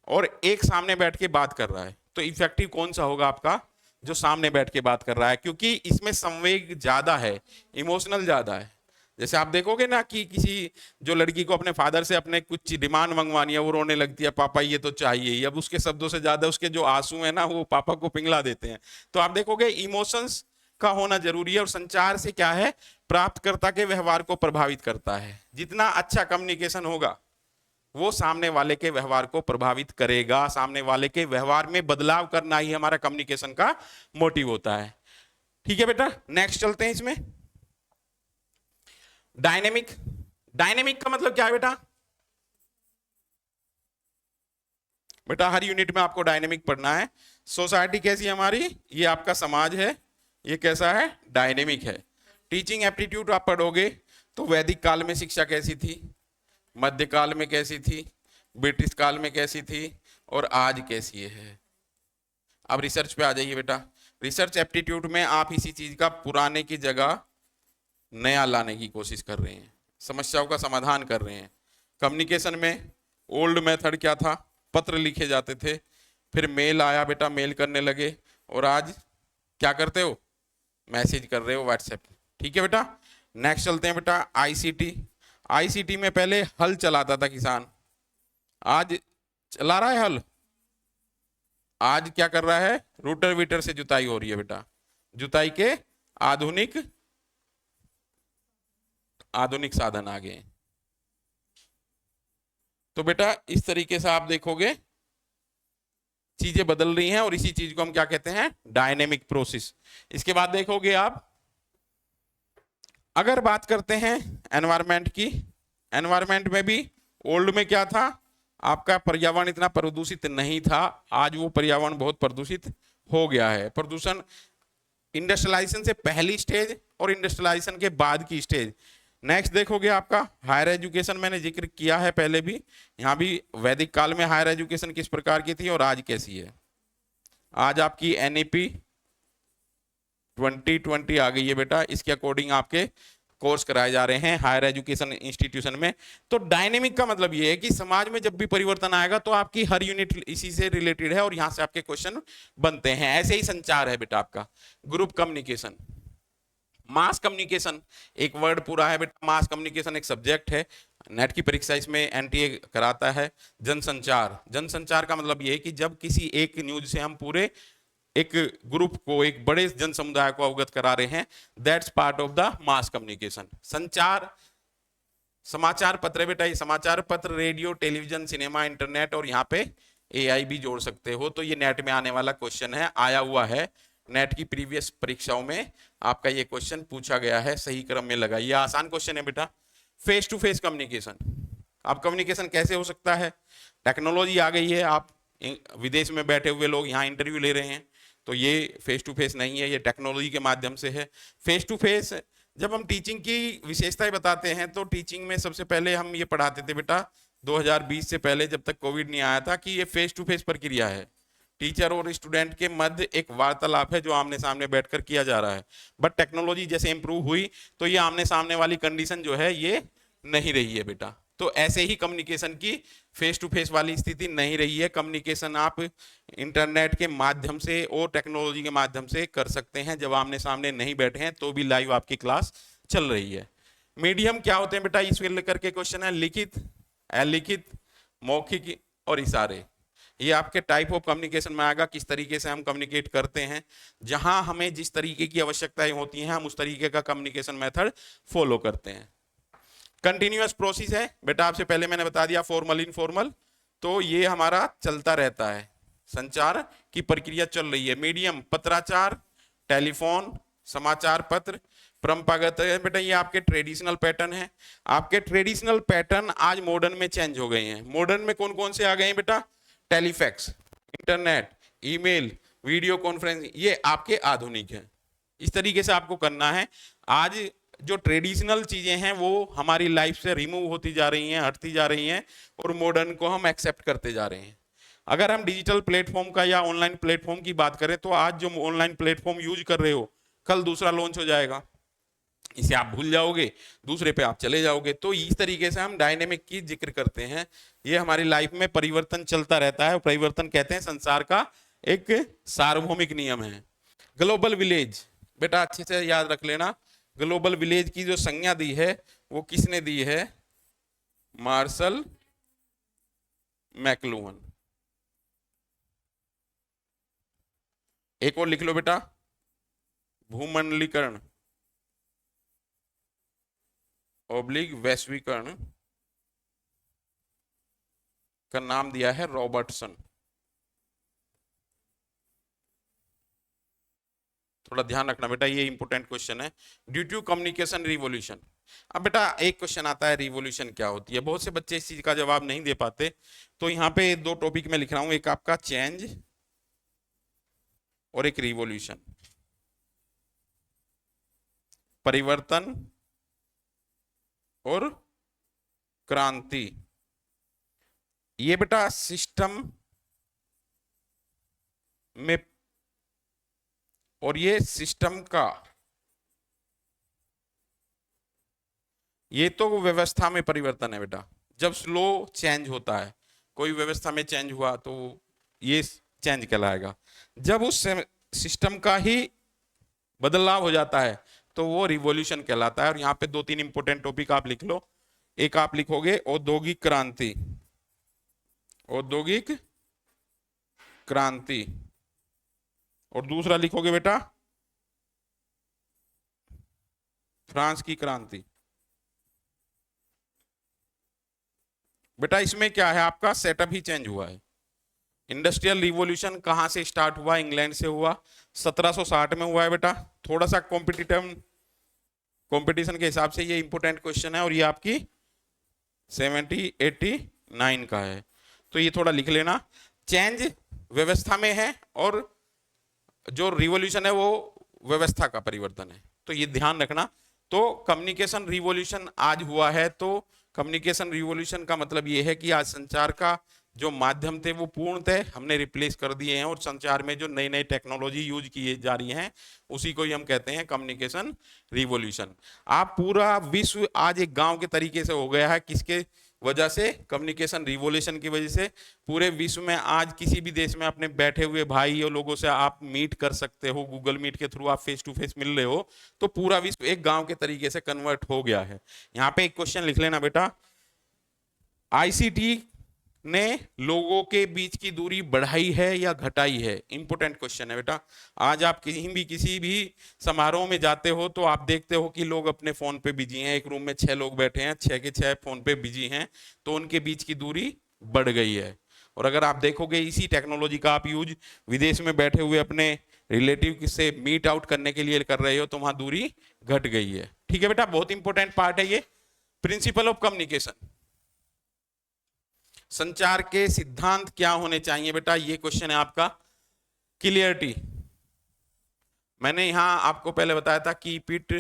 Speaker 1: और एक सामने बैठ के बात कर रहा है, तो इफेक्टिव कौन सा होगा आपका? जो सामने बैठ के बात कर रहा है, क्योंकि इसमें संवेग ज्यादा है, इमोशनल ज्यादा है। जैसे आप देखोगे ना कि किसी जो लड़की को अपने फादर से अपने कुछ डिमांड मंगवानी है, वो रोने लगती है, पापा ये तो चाहिए ही। अब उसके शब्दों से ज्यादा उसके जो आंसू है ना, वो पापा को पिघला देते हैं। तो आप देखोगे इमोशंस का होना जरूरी है। और संचार से क्या है, प्राप्तकर्ता के व्यवहार को प्रभावित करता है। जितना अच्छा कम्युनिकेशन होगा वो सामने वाले के व्यवहार को प्रभावित करेगा। सामने वाले के व्यवहार में बदलाव करना ही हमारा कम्युनिकेशन का मोटिव होता है। ठीक है बेटा, नेक्स्ट चलते हैं इसमें। डायनेमिक। डायनेमिक का मतलब क्या है बेटा? बेटा हर यूनिट में आपको डायनेमिक पढ़ना है। सोसाइटी कैसी है हमारी, ये आपका समाज है, ये कैसा है, डायनेमिक है। टीचिंग एप्टीट्यूड आप पढ़ोगे तो वैदिक काल में शिक्षा कैसी थी, मध्यकाल में कैसी थी, ब्रिटिश काल में कैसी थी, और आज कैसी है। अब रिसर्च पे आ जाइए बेटा। रिसर्च एप्टीट्यूड में आप इसी चीज का पुराने की जगह नया लाने की कोशिश कर रहे हैं, समस्याओं का समाधान कर रहे हैं। कम्युनिकेशन में ओल्ड मेथड क्या था, पत्र लिखे जाते थे, फिर मेल आया बेटा, मेल करने लगे, और आज क्या करते हो, मैसेज कर रहे हो व्हाट्सएप। ठीक है बेटा, नेक्स्ट चलते हैं बेटा। आईसीटी। आईसीटी में पहले हल चलाता था किसान, आज चला रहा है हल, आज क्या कर रहा है, रूटर वीटर से जुताई हो रही है बेटा। जुताई के आधुनिक आधुनिक साधन आ गए। तो बेटा इस तरीके से आप देखोगे चीजें बदल रही हैं, और इसी चीज को हम क्या कहते हैं, डायनेमिक प्रोसेस। इसके बाद देखोगे आप, अगर बात करते हैं एनवायरमेंट की, एनवायरमेंट में भी ओल्ड में क्या था, आपका पर्यावरण इतना प्रदूषित नहीं था, आज वो पर्यावरण बहुत प्रदूषित हो गया है। प्रदूषण इंडस्ट्रियलाइजेशन से पहली स्टेज और इंडस्ट्रियलाइजेशन के बाद की स्टेज। नेक्स्ट देखोगे आपका हायर एजुकेशन, मैंने जिक्र किया है पहले भी, यहाँ भी वैदिक काल में हायर एजुकेशन किस प्रकार की थी और आज कैसी है। आज आपकी एनईपी 2020 आ गई है बेटा, इसके अकॉर्डिंग आपके कोर्स कराए जा रहे हैं हायर एजुकेशन इंस्टीट्यूशन में। तो डायनेमिक का मतलब ये है कि समाज में जब भी परिवर्तन आएगा तो आपकी हर यूनिट इसी से रिलेटेड है और यहां से आपके क्वेश्चन बनते हैं। ऐसे ही संचार है बेटा आपका। ग्रुप कम्युनिकेशन, मास कम्युनिकेशन, एक वर्ड पूरा है बेटा, मास कम्युनिकेशन एक सब्जेक्ट है, नेट की परीक्षा इसमें एनटीए कराता है। जनसंचार, जनसंचार का मतलब ये है कि जब किसी एक न्यूज से हम पूरे एक ग्रुप को, एक बड़े जन समुदाय को अवगत करा रहे हैं, that's part of the mass communication. संचार, समाचार पत्र बेटा, ये समाचार पत्र रेडियो टेलीविजन सिनेमा इंटरनेट और यहाँ पे एआई भी जोड़ सकते हो। तो ये नेट में आने वाला क्वेश्चन है, आया हुआ है नेट की प्रीवियस परीक्षाओं में आपका ये क्वेश्चन पूछा गया है, सही क्रम में लगाइए, आसान क्वेश्चन है बेटा। फेस टू फेस कम्युनिकेशन, आप कम्युनिकेशन कैसे हो सकता है, टेक्नोलॉजी आ गई है, आप विदेश में बैठे हुए लोग यहाँ इंटरव्यू ले रहे हैं, तो ये फेस टू फेस नहीं है, ये टेक्नोलॉजी के माध्यम से है। फेस टू फेस, जब हम टीचिंग की विशेषताएं बताते हैं तो टीचिंग में सबसे पहले हम ये पढ़ाते थे बेटा 2020 से पहले, जब तक कोविड नहीं आया था, कि ये फेस टू फेस प्रक्रिया है, टीचर और स्टूडेंट के मध्य एक वार्तालाप है जो आमने सामने बैठकर किया जा रहा है। बट टेक्नोलॉजी जैसे इंप्रूव हुई तो ये आमने सामने वाली कंडीशन जो है ये नहीं रही है बेटा। तो ऐसे ही कम्युनिकेशन की फेस टू फेस वाली स्थिति नहीं रही है। कम्युनिकेशन आप इंटरनेट के माध्यम से और टेक्नोलॉजी के माध्यम से कर सकते हैं, जब आमने सामने नहीं बैठे हैं तो भी लाइव आपकी क्लास चल रही है। मीडियम क्या होते हैं बेटा, इसको लेकर के क्वेश्चन है, लिखित, अलिखित, मौखिक और इशारे। ये आपके टाइप ऑफ कम्युनिकेशन में आएगा, किस तरीके से हम कम्युनिकेट करते हैं। जहां हमें जिस तरीके की आवश्यकताएं होती हैं हम उस तरीके का कम्युनिकेशन मेथड फॉलो करते हैं। कंटिन्यूअस प्रोसेस है बेटा, आपसे पहले मैंने बता दिया फॉर्मल इनफॉर्मल, तो ये हमारा चलता रहता है, संचार की प्रक्रिया चल रही है। मीडियम पत्राचार, टेलीफोन, समाचार पत्र। परंपरागत है बेटा, ये आपके ट्रेडिशनल पैटर्न है। आपके ट्रेडिशनल पैटर्न आज मॉडर्न में चेंज हो गए हैं। मॉडर्न में कौन कौन से आ गए हैं बेटा, telefax, internet, email, video conference, ये आपके आधुनिक हैं। इस तरीके से आपको करना है। आज जो ट्रेडिशनल चीजें हैं वो हमारी लाइफ से रिमूव होती जा रही हैं, हटती जा रही हैं, और मॉडर्न को हम एक्सेप्ट करते जा रहे हैं। अगर हम डिजिटल प्लेटफॉर्म का या ऑनलाइन प्लेटफॉर्म की बात करें तो आज जो ऑनलाइन प्लेटफॉर्म यूज कर रहे हो, कल दूसरा लॉन्च हो जाएगा, इसे आप भूल जाओगे, दूसरे पे आप चले जाओगे। तो इस तरीके से हम डायनेमिक की जिक्र करते हैं। ये हमारी लाइफ में परिवर्तन चलता रहता है, और परिवर्तन कहते हैं संसार का एक सार्वभौमिक नियम है। ग्लोबल विलेज बेटा अच्छे से याद रख लेना, ग्लोबल विलेज की जो संज्ञा दी है वो किसने दी है, मार्शल मैकलुहन। एक और लिख लो बेटा, भूमंडलीकरण ऑब्लिक वैश्वीकरण का नाम दिया है रॉबर्टसन। थोड़ा ध्यान रखना बेटा, ये इंपॉर्टेंट क्वेश्चन है। Due to communication revolution. अब बेटा एक क्वेश्चन आता है, रिवॉल्यूशन क्या होती है? बहुत से बच्चे इस चीज का जवाब नहीं दे पाते, तो यहाँ पे दो टॉपिक में लिख रहा हूं, एक आपका चेंज और एक रिवॉल्यूशन, परिवर्तन और क्रांति। ये बेटा सिस्टम में, और ये सिस्टम का, ये तो व्यवस्था में परिवर्तन है बेटा। जब स्लो चेंज होता है, कोई व्यवस्था में चेंज हुआ तो ये चेंज कहलाएगा। जब उस सिस्टम का ही बदलाव हो जाता है तो वो रिवॉल्यूशन कहलाता है। और यहाँ पे दो तीन इंपॉर्टेंट टॉपिक आप लिख लो। एक आप लिखोगे औद्योगिक क्रांति, औद्योगिक क्रांति, और दूसरा लिखोगे बेटा फ्रांस की क्रांति। बेटा इसमें क्या है, आपका सेटअप ही चेंज हुआ है। इंडस्ट्रियल रिवॉल्यूशन कहां से स्टार्ट हुआ? इंग्लैंड से हुआ, 1760 में हुआ है बेटा। थोड़ा सा कंपटीशन के हिसाब से ये इंपॉर्टेंट क्वेश्चन है, और ये आपकी 1789 का है, तो ये थोड़ा लिख लेना। चेंज व्यवस्था में है और जो रिवॉल्यूशन है वो व्यवस्था का परिवर्तन है, तो ये ध्यान रखना। तो कम्युनिकेशन रिवॉल्यूशन आज हुआ है, तो कम्युनिकेशन रिवॉल्यूशन का मतलब ये है कि आज संचार का जो माध्यम थे वो पूर्णतः हमने रिप्लेस कर दिए हैं, और संचार में जो नई नई टेक्नोलॉजी यूज की जा रही हैं उसी को ही हम कहते हैं कम्युनिकेशन रिवॉल्यूशन। आप पूरा विश्व आज एक गांव के तरीके से हो गया है, किसके वजह से? कम्युनिकेशन रिवॉल्यूशन की वजह से। पूरे विश्व में आज किसी भी देश में अपने बैठे हुए भाई और लोगों से आप मीट कर सकते हो, गूगल मीट के थ्रू आप फेस टू फेस मिल रहे हो, तो पूरा विश्व एक गांव के तरीके से कन्वर्ट हो गया है। यहाँ पे एक क्वेश्चन लिख लेना बेटा, आईसीटी ने लोगों के बीच की दूरी बढ़ाई है या घटाई है? इंपॉर्टेंट क्वेश्चन है बेटा। आज आप किसी भी समारोह में जाते हो तो आप देखते हो कि लोग अपने फोन पे बिजी हैं। एक रूम में 6 लोग बैठे हैं, 6 के 6 फोन पे बिजी हैं, तो उनके बीच की दूरी बढ़ गई है। और अगर आप देखोगे इसी टेक्नोलॉजी का आप यूज विदेश में बैठे हुए अपने रिलेटिव से मीट आउट करने के लिए कर रहे हो, तो वहां दूरी घट गई है। ठीक है बेटा, बहुत इंपॉर्टेंट पार्ट है ये। प्रिंसिपल ऑफ कम्युनिकेशन, संचार के सिद्धांत क्या होने चाहिए बेटा? ये क्वेश्चन है आपका। क्लियरिटी, मैंने यहां आपको पहले बताया था, keep it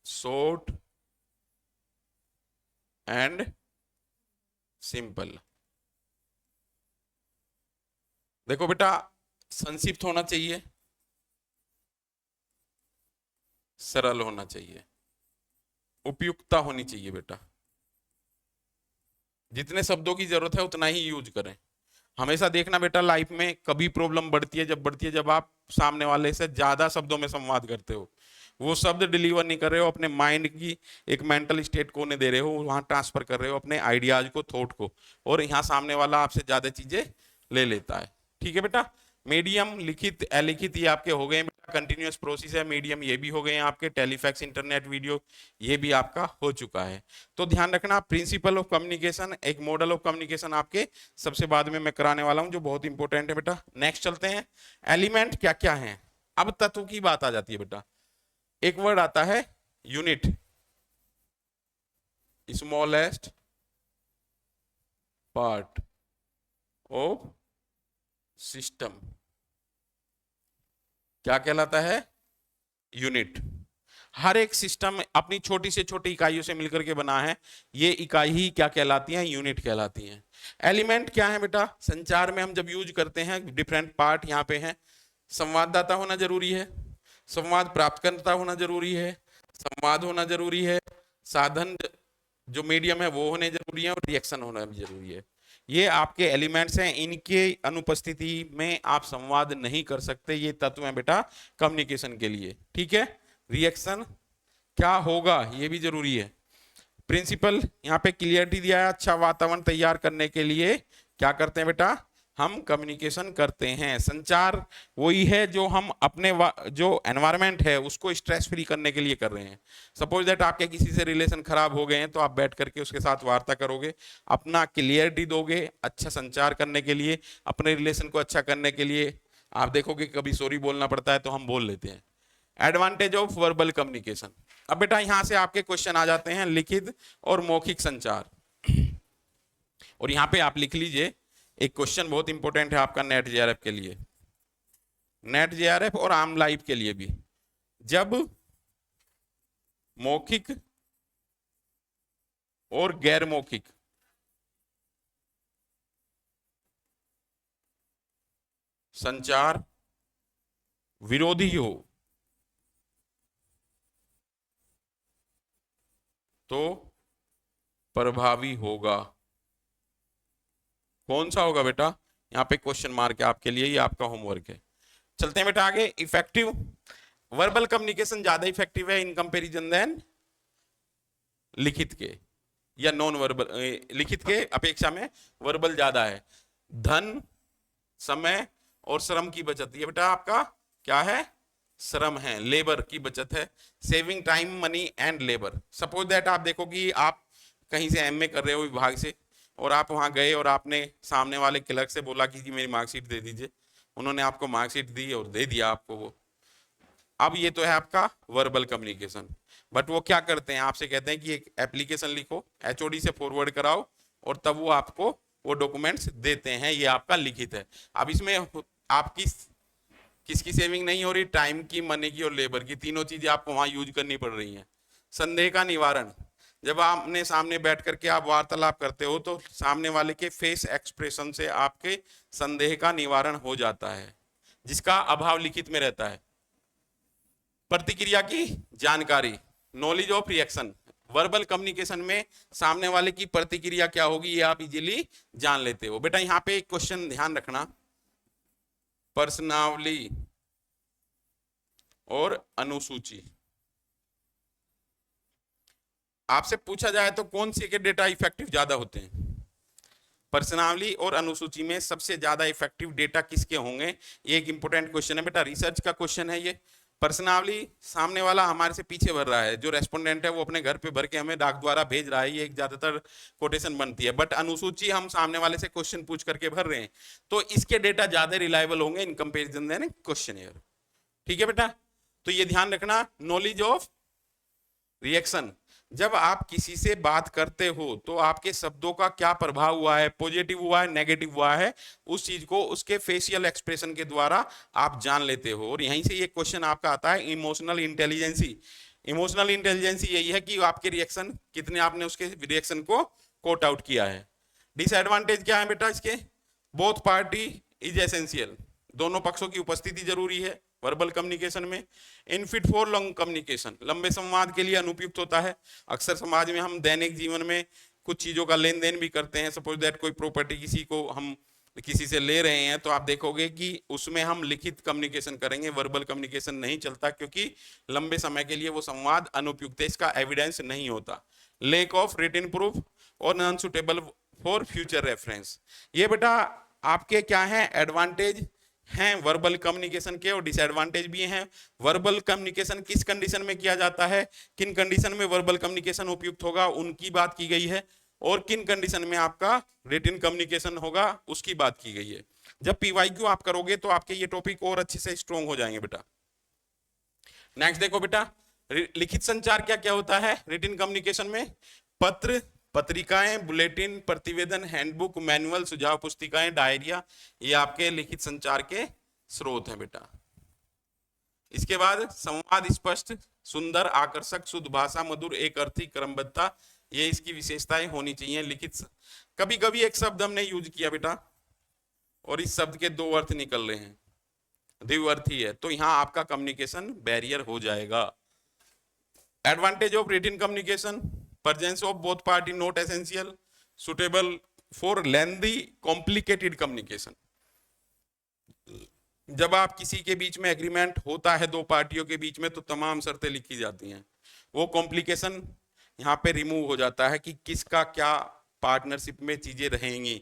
Speaker 1: short and simple. देखो बेटा, संक्षिप्त होना चाहिए, सरल होना चाहिए, उपयुक्तता होनी चाहिए बेटा। जितने शब्दों की जरूरत है उतना ही यूज करें। हमेशा देखना बेटा, लाइफ में कभी प्रॉब्लम बढ़ती है जब आप सामने वाले से ज्यादा शब्दों में संवाद करते हो, वो शब्द डिलीवर नहीं कर रहे हो, अपने माइंड की एक मेंटल स्टेट को नहीं दे रहे हो, वहां ट्रांसफर कर रहे हो अपने आइडियाज को, थॉट को, और यहाँ सामने वाला आपसे ज्यादा चीजें ले लेता है। ठीक है बेटा, मीडियम लिखित अलिखित ये आपके हो गए बेटा, कंटिन्यूअस प्रोसेस है। मीडियम ये भी हो गए हैं आपके, टेलीफैक्स, इंटरनेट, वीडियो, ये भी आपका हो चुका है। तो ध्यान रखना, प्रिंसिपल ऑफ कम्युनिकेशन, एक मॉडल ऑफ कम्युनिकेशन आपके सबसे बाद में मैं कराने वाला हूं, जो बहुत इंपॉर्टेंट है बेटा। नेक्स्ट चलते हैं, एलिमेंट क्या क्या है। अब तत्व की बात आ जाती है बेटा। एक वर्ड आता है unit, smallest part of system, क्या कहलाता है? यूनिट। हर एक सिस्टम अपनी छोटी से छोटी इकाइयों से मिलकर के बना है, ये इकाई ही क्या कहलाती हैं? यूनिट कहलाती हैं। एलिमेंट क्या है बेटा? संचार में हम जब यूज करते हैं, डिफरेंट पार्ट यहाँ पे हैं। संवाददाता होना जरूरी है, संवाद प्राप्तकर्ता होना जरूरी है, संवाद होना जरूरी है, साधन जो मीडियम है वो होने जरूरी है, और रिएक्शन होना भी जरूरी है। ये आपके एलिमेंट्स हैं, इनके अनुपस्थिति में आप संवाद नहीं कर सकते। ये तत्व हैं बेटा कम्युनिकेशन के लिए। ठीक है, रिएक्शन क्या होगा ये भी जरूरी है। प्रिंसिपल यहाँ पे क्लियरिटी दिया है, अच्छा वातावरण तैयार करने के लिए क्या करते हैं बेटा? हम कम्युनिकेशन करते हैं। संचार वही है जो हम अपने जो एनवायरनमेंट है उसको स्ट्रेस फ्री करने के लिए कर रहे हैं। सपोज दैट आपके किसी से रिलेशन खराब हो गए हैं, तो आप बैठ करके उसके साथ वार्ता करोगे, अपना क्लियरिटी दोगे अच्छा संचार करने के लिए, अपने रिलेशन को अच्छा करने के लिए। आप देखोगे कभी सॉरी बोलना पड़ता है तो हम बोल लेते हैं। Advantage of verbal communication. अब बेटा यहां से आपके क्वेश्चन आ जाते हैं लिखित और मौखिक संचार। और यहां पे आप लिख लीजिए, एक क्वेश्चन बहुत इंपॉर्टेंट है आपका नेट जेआरएफ के लिए, नेट जेआरएफ और आम लाइफ के लिए भी। जब मौखिक और गैर मौखिक संचार विरोधी हो तो प्रभावी होगा। कौन सा होगा बेटा? यहाँ पे क्वेश्चन मार्क है आपके लिए, ये आपका होमवर्क है। चलते हैं बेटा आगे। इफेक्टिव वर्बल कम्युनिकेशन ज्यादा इफेक्टिव है इन कंपैरिजन देन लिखित के, या नॉन वर्बल। लिखित के अपेक्षा में वर्बल ज्यादा है। धन, समय और श्रम की बचत, ये बेटा आपका क्या है? श्रम है, लेबर की बचत है। Saving time, money and labour. Suppose that आप देखो कि आप कहीं से एमए कर रहे हो विभाग से, और आप वहां गए और आपने सामने वाले क्लर्क से बोला कि जी मेरी मार्कशीट दे दीजिए। उन्होंने आपको मार्कशीट दी और दे दिया आपको वो। अब ये तो है आपका वर्बल कम्युनिकेशन। बट वो क्या करते हैं, आपसे कहते हैं कि एक एप्लीकेशन लिखो, एचओडी से फॉरवर्ड कराओ, और तब वो आपको वो डॉक्यूमेंट्स देते हैं। ये आपका लिखित है। अब इसमें आपकी किसकी सेविंग नहीं हो रही? टाइम की, मनी की और लेबर की, तीनों चीजें आपको वहां यूज करनी पड़ रही हैं। संदेह का निवारण, जब आपने सामने बैठ करके आप वार्तालाप करते हो तो सामने वाले के फेस एक्सप्रेशन से आपके संदेह का निवारण हो जाता है, जिसका अभाव लिखित में रहता है। प्रतिक्रिया की जानकारी, knowledge of reaction, verbal communication में सामने वाले की प्रतिक्रिया क्या होगी ये आप इजीली जान लेते हो। बेटा यहां पे एक क्वेश्चन ध्यान रखना, प्रश्नावली और अनुसूची। आपसे पूछा जाए तो कौन से के डेटा इफेक्टिव ज्यादा होते हैं? प्रश्नावली और अनुसूची में सबसे ज्यादा इफेक्टिव डेटा किसके होंगे? ये एक इंपॉर्टेंट क्वेश्चन है बेटा, रिसर्च का क्वेश्चन है ये। प्रश्नावली सामने वाला हमारे से पीछे भर रहा है, जो रेस्पोंडेंट है वो अपने घर पे भर के हमें डाक द्वारा भेज रहा है, ये एक ज्यादातर कोटेशन बनती है। बट अनुसूची हम सामने वाले से क्वेश्चन पूछ करके भर रहे हैं, तो इसके डेटा ज्यादा रिलायबल होंगे इन कंपेरिजन देन क्वेश्चनियर। ठीक है बेटा, तो ये ध्यान रखना। नॉलेज ऑफ रिएक्शन, जब आप किसी से बात करते हो तो आपके शब्दों का क्या प्रभाव हुआ है, पॉजिटिव हुआ है, नेगेटिव हुआ है, उस चीज को उसके फेशियल एक्सप्रेशन के द्वारा आप जान लेते हो। और यहीं से ये क्वेश्चन आपका आता है, इमोशनल इंटेलिजेंसी। इमोशनल इंटेलिजेंसी यही है कि आपके रिएक्शन कितने, आपने उसके रिएक्शन को कोट आउट किया है। डिसएडवांटेज क्या है बेटा इसके? बोथ पार्टी इज एसेंशियल, दोनों पक्षों की उपस्थिति जरूरी है वर्बल कम्युनिकेशन में। इनफिट फॉर लॉन्ग कम्युनिकेशन, लंबे संवाद के लिए अनुपयुक्त होता है। अक्सर समाज में हम दैनिक जीवन में कुछ चीजों का लेन देन भी करते हैं। सपोज दैट कोई प्रॉपर्टी किसी को हम किसी से ले रहे हैं, तो आप देखोगे कि उसमें हम लिखित कम्युनिकेशन करेंगे, वर्बल कम्युनिकेशन नहीं चलता, क्योंकि लंबे समय के लिए वो संवाद अनुपयुक्त है, इसका एविडेंस नहीं होता। लेक ऑफ रिटन प्रूफ और non suitable for future reference, ये बेटा आपके क्या है? एडवांटेज हैं वर्बल कम्युनिकेशन के, और डिसएडवांटेज भी हैं। वर्बल कम्युनिकेशन किस कंडीशन में किया जाता है, किन कंडीशन में वर्बल कम्युनिकेशन उपयुक्त होगा उनकी बात की गई है, और किन कंडीशन में आपका रिटन कम्युनिकेशन होगा उसकी बात की गई है। जब पीवाईक्यू आप करोगे तो आपके ये टॉपिक और अच्छे से स्ट्रॉन्ग हो जाएंगे बेटा। नेक्स्ट देखो बेटा, लिखित संचार क्या क्या होता है रिटन कम्युनिकेशन में? पत्र, पत्रिकाएं, बुलेटिन, प्रतिवेदन, हैंडबुक, मैनुअल, सुझाव पुस्तिकाएं, डायरिया, ये आपके लिखित संचार के स्रोत हैं बेटा। इसके बाद संवाद स्पष्ट, सुंदर, आकर्षक, शुद्ध भाषा, मधुर, एक अर्थी, क्रमबद्धता, ये इसकी विशेषताएं होनी चाहिए लिखित। कभी कभी एक शब्द हमने यूज किया बेटा और इस शब्द के दो अर्थ निकल रहे हैं, द्विअर्थी है, तो यहां आपका कम्युनिकेशन बैरियर हो जाएगा। Advantage of written communication, presence of both party not essential, suitable for lengthy complicated communication। जब आप किसी के बीच में एग्रीमेंट होता है दो पार्टियों के बीच में, तो तमाम शर्तें लिखी जाती हैं, वो कॉम्प्लिकेशन यहाँ पे रिमूव हो जाता है कि किसका क्या पार्टनरशिप में चीजें रहेंगी।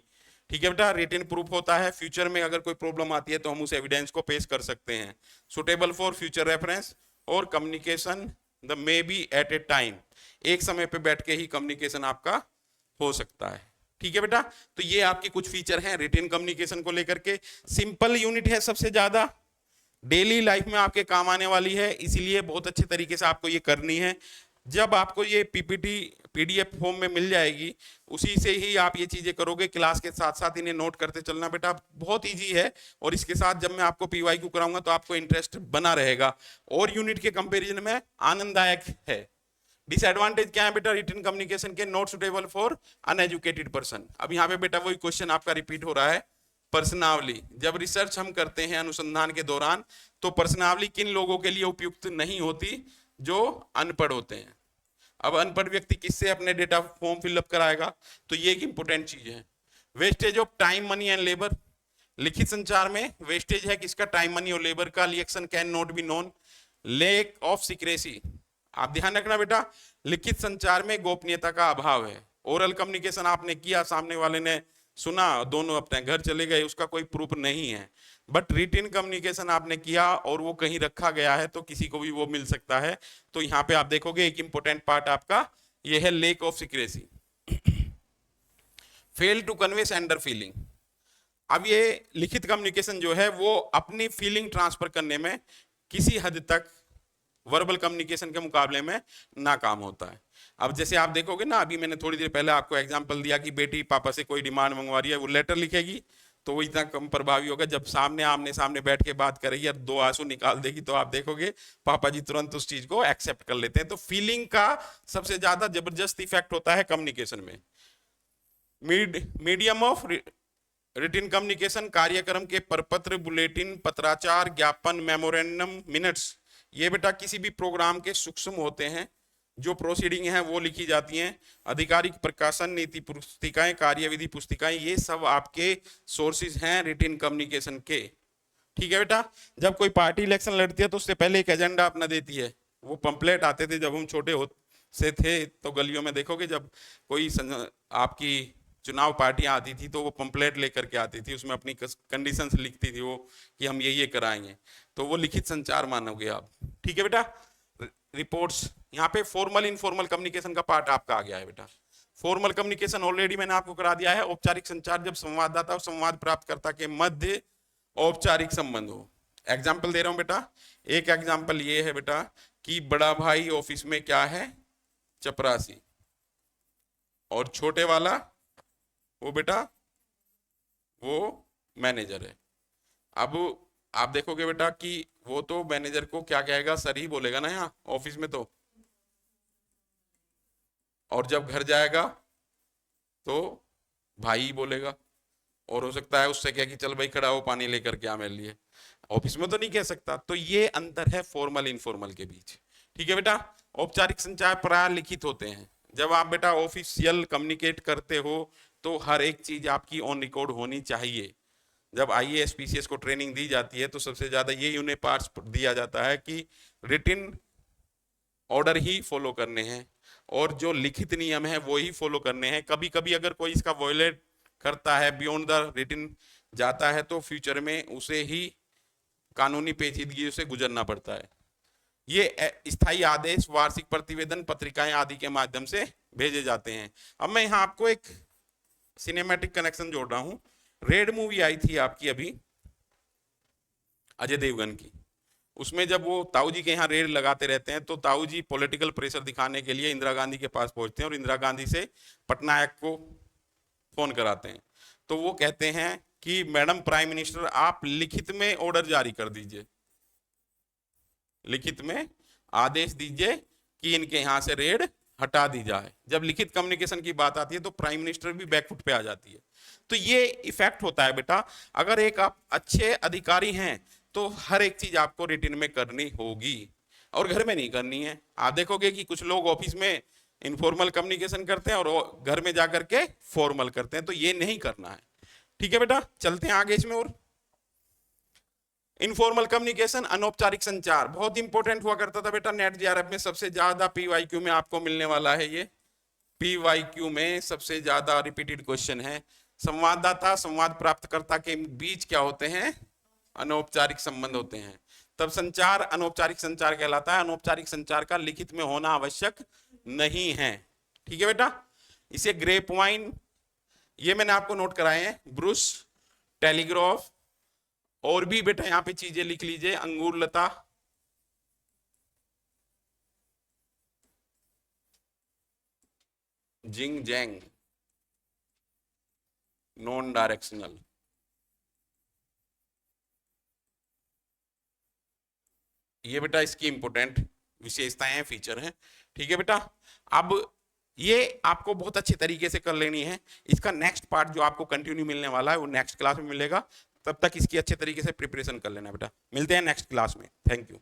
Speaker 1: ठीक है बेटा, रिटन प्रूफ होता है फ्यूचर में अगर कोई प्रॉब्लम आती है तो हम उस एविडेंस को पेश कर सकते हैं। सुटेबल फॉर फ्यूचर रेफरेंस और communication the may be at a time, एक समय पे बैठ के ही कम्युनिकेशन आपका हो सकता है। ठीक है बेटा, तो ये आपके कुछ फीचर हैं रिटन कम्युनिकेशन को लेकर के। सिंपल यूनिट है सबसे ज्यादा, डेली लाइफ में आपके काम आने वाली है, इसीलिए बहुत अच्छे तरीके से आपको ये करनी है। जब आपको ये पीपीटी पीडीएफ फॉर्म में मिल जाएगी, उसी से ही आप ये चीजें करोगे, क्लास के साथ साथ इन्हें नोट करते चलना बेटा, बहुत इजी है। और इसके साथ जब मैं आपको पीवाईक्यू कराऊंगा तो आपको इंटरेस्ट बना रहेगा और यूनिट के कंपैरिजन में आनंददायक है। डिसएडवांटेज क्या है बेटा रिटन कम्युनिकेशन के? Not suitable for uneducated person. अब यहाँ पे बेटा वही क्वेश्चन आपका रिपीट हो रहा है, पर्सनावली। जब रिसर्च हम करते हैं अनुसंधान के दौरान, तो पर्सनावली किन लोगों के लिए उपयुक्त नहीं होती? जो अनपढ़ होते हैं। अब अनपढ़ व्यक्ति किससे अपने डेटा फॉर्म फिलअप कराएगा? तो ये एक इंपॉर्टेंट चीज है। Wastage of time money and labour, लिखित संचार में वेस्टेज है किसका? टाइम मनी और लेबर का। Reaction can not be known. Lake of secrecy, आप ध्यान रखना बेटा, लिखित संचार में गोपनीयता का अभाव है। ओरल कम्युनिकेशन आपने किया, सामने वाले ने सुना, दोनों अपने घर चले गए, उसका कोई प्रूफ नहीं है। बट रिटन कम्युनिकेशन आपने किया और वो कहीं रखा गया है तो किसी को भी वो मिल सकता है। तो यहाँ पे आप देखोगे एक इंपॉर्टेंट पार्ट आपका ये है lack of secrecy. Fail to convey sender feeling, अब ये लिखित कम्युनिकेशन जो है वो अपनी फीलिंग ट्रांसफर करने में किसी हद तक वर्बल कम्युनिकेशन के मुकाबले में नाकाम होता है। अब जैसे आप देखोगे ना, अभी मैंने थोड़ी देर पहले आपको एग्जांपल दिया कि बेटी पापा से कोई डिमांड मंगवा रही है, वो लेटर लिखेगी तो वो इतना कम प्रभावी होगा। जब सामने आमने सामने बैठ के बात करेगी और दो आंसू निकाल देगी तो आप देखोगे पापा जी तुरंत उस चीज को एक्सेप्ट कर लेते हैं। तो फीलिंग का सबसे ज्यादा जबरदस्त इफेक्ट होता है कम्युनिकेशन में। मीडियम ऑफ रिटन कम्युनिकेशन, कार्यक्रम के प्रपत्र, बुलेटिन, पत्राचार, ज्ञापन, मेमोरेंडम, मिनट्स, ये बेटा किसी भी प्रोग्राम के सूक्ष्म होते हैं। जो प्रोसीडिंग है वो लिखी जाती हैं। आधिकारिक प्रकाशन, नीति पुस्तिकाएं, कार्यविधि पुस्तिकाएं, ये सब आपके सोर्सेज हैं रिटन कम्युनिकेशन के। ठीक है बेटा, जब कोई पार्टी इलेक्शन लड़ती है तो उससे पहले एक एजेंडा अपना देती है। वो पंपलेट आते थे जब हम छोटे से थे, तो गलियों में देखोगे जब कोई आपकी चुनाव पार्टियां आती थी तो वो पंपलेट लेकर के आती थी, उसमें अपनी कंडीशंस लिखती थी वो कि हम ये कराएंगे। तो वो लिखित संचार मानोगे आप। ठीक है बेटा, रिपोर्ट्स, यहाँ पे फॉर्मल इनफॉर्मल कम्युनिकेशन का पार्ट आपका आ गया है बेटा। फॉर्मल कम्युनिकेशन ऑलरेडी मैंने आपको करा दिया है। औपचारिक संचार, जब संवाददाता और संवाद प्राप्तकर्ता के मध्य औपचारिक संबंध हो। एग्जाम्पल दे रहा हूं बेटा, एक एग्जाम्पल ये है बेटा कि बड़ा भाई ऑफिस में क्या है? चपरासी, और छोटे वाला वो बेटा वो मैनेजर है। अब आप देखोगे बेटा कि वो तो मैनेजर को क्या कहेगा? सर ही बोलेगा ना यहाँ ऑफिस में तो, और जब घर जाएगा तो भाई ही बोलेगा। और हो सकता है उससे क्या कि चल भाई खड़ा हो पानी लेकर के आ मेरे लिए, ऑफिस में तो नहीं कह सकता। तो ये अंतर है फॉर्मल इनफॉर्मल के बीच। ठीक है बेटा, औपचारिक संचार प्राय लिखित होते हैं। जब आप बेटा ऑफिशियल कम्युनिकेट करते हो तो हर एक चीज आपकी ऑन रिकॉर्ड होनी चाहिए। जब आईएएस पीसीएस को ट्रेनिंग दी जाती है तो सबसे ज्यादा ये उन्हें पार्ट्स दिया जाता है कि रिटन ऑर्डर ही फॉलो करने हैं और जो लिखित नियम है वो ही फॉलो करने हैं। कभी कभी अगर कोई इसका वॉयलेट करता है, बियॉन्ड द रिटन जाता है, तो फ्यूचर में उसे ही कानूनी पेचीदगी से गुजरना पड़ता है। ये स्थायी आदेश, वार्षिक प्रतिवेदन, पत्रिकाएं आदि के माध्यम से भेजे जाते हैं। अब मैं यहाँ आपको एक सिनेमैटिक कनेक्शन जोड़ रहा हूं। रेड मूवी आई थी आपकी अभी अजय देवगन की, उसमें जब वो ताऊ जी के यहाँ रेड लगाते रहते हैं तो ताऊ जी पॉलिटिकल प्रेशर दिखाने के लिए इंदिरा गांधी के पास पहुंचते हैं और इंदिरा गांधी से पटनायक को फोन कराते हैं। तो वो कहते हैं कि मैडम प्राइम मिनिस्टर आप लिखित में ऑर्डर जारी कर दीजिए, लिखित में आदेश दीजिए कि इनके यहाँ से रेड हटा दी जाए। जब लिखित कम्युनिकेशन की बात आती है तो प्राइम मिनिस्टर भी बैकफुट पे आ जाती है। तो ये इफेक्ट होता है बेटा। अगर एक आप अच्छे अधिकारी हैं तो हर एक चीज आपको रिटन में करनी होगी और घर में नहीं करनी है। आप देखोगे कि कुछ लोग ऑफिस में इनफॉर्मल कम्युनिकेशन करते हैं और घर में जाकर के फॉर्मल करते हैं, तो ये नहीं करना है। ठीक है बेटा, चलते हैं आगे इसमें। और इनफॉर्मल कम्युनिकेशन, अनौपचारिक संचार, बहुत इंपॉर्टेंट हुआ करता था बेटा। नेट जेआरएफ में सबसे ज्यादा पीवाईक्यू में आपको मिलने वाला है। ये पीवाईक्यू में सबसे ज्यादा रिपीटेड क्वेश्चन है। संवाददाता संवाद प्राप्तकर्ता के बीच क्या होते हैं, अनौपचारिक संबंध होते हैं, तब संचार अनौपचारिक संचार कहलाता है। अनौपचारिक संचार का लिखित में होना आवश्यक नहीं है। ठीक है बेटा। इसे ग्रेप वाइन, ये मैंने आपको नोट कराए हैं, ब्रुश, टेलीग्राफ, और भी बेटा यहां पे चीजें लिख लीजिए, अंगूर लता, जिंग जैंग, नॉन डायरेक्शनल, ये बेटा इसकी इंपोर्टेंट विशेषताएं हैं, फीचर हैं। ठीक है बेटा। अब ये आपको बहुत अच्छे तरीके से कर लेनी है। इसका नेक्स्ट पार्ट जो आपको कंटिन्यू मिलने वाला है वो नेक्स्ट क्लास में मिलेगा। तब तक इसकी अच्छे तरीके से प्रिपरेशन कर लेना बेटा। मिलते हैं नेक्स्ट क्लास में। Thank you.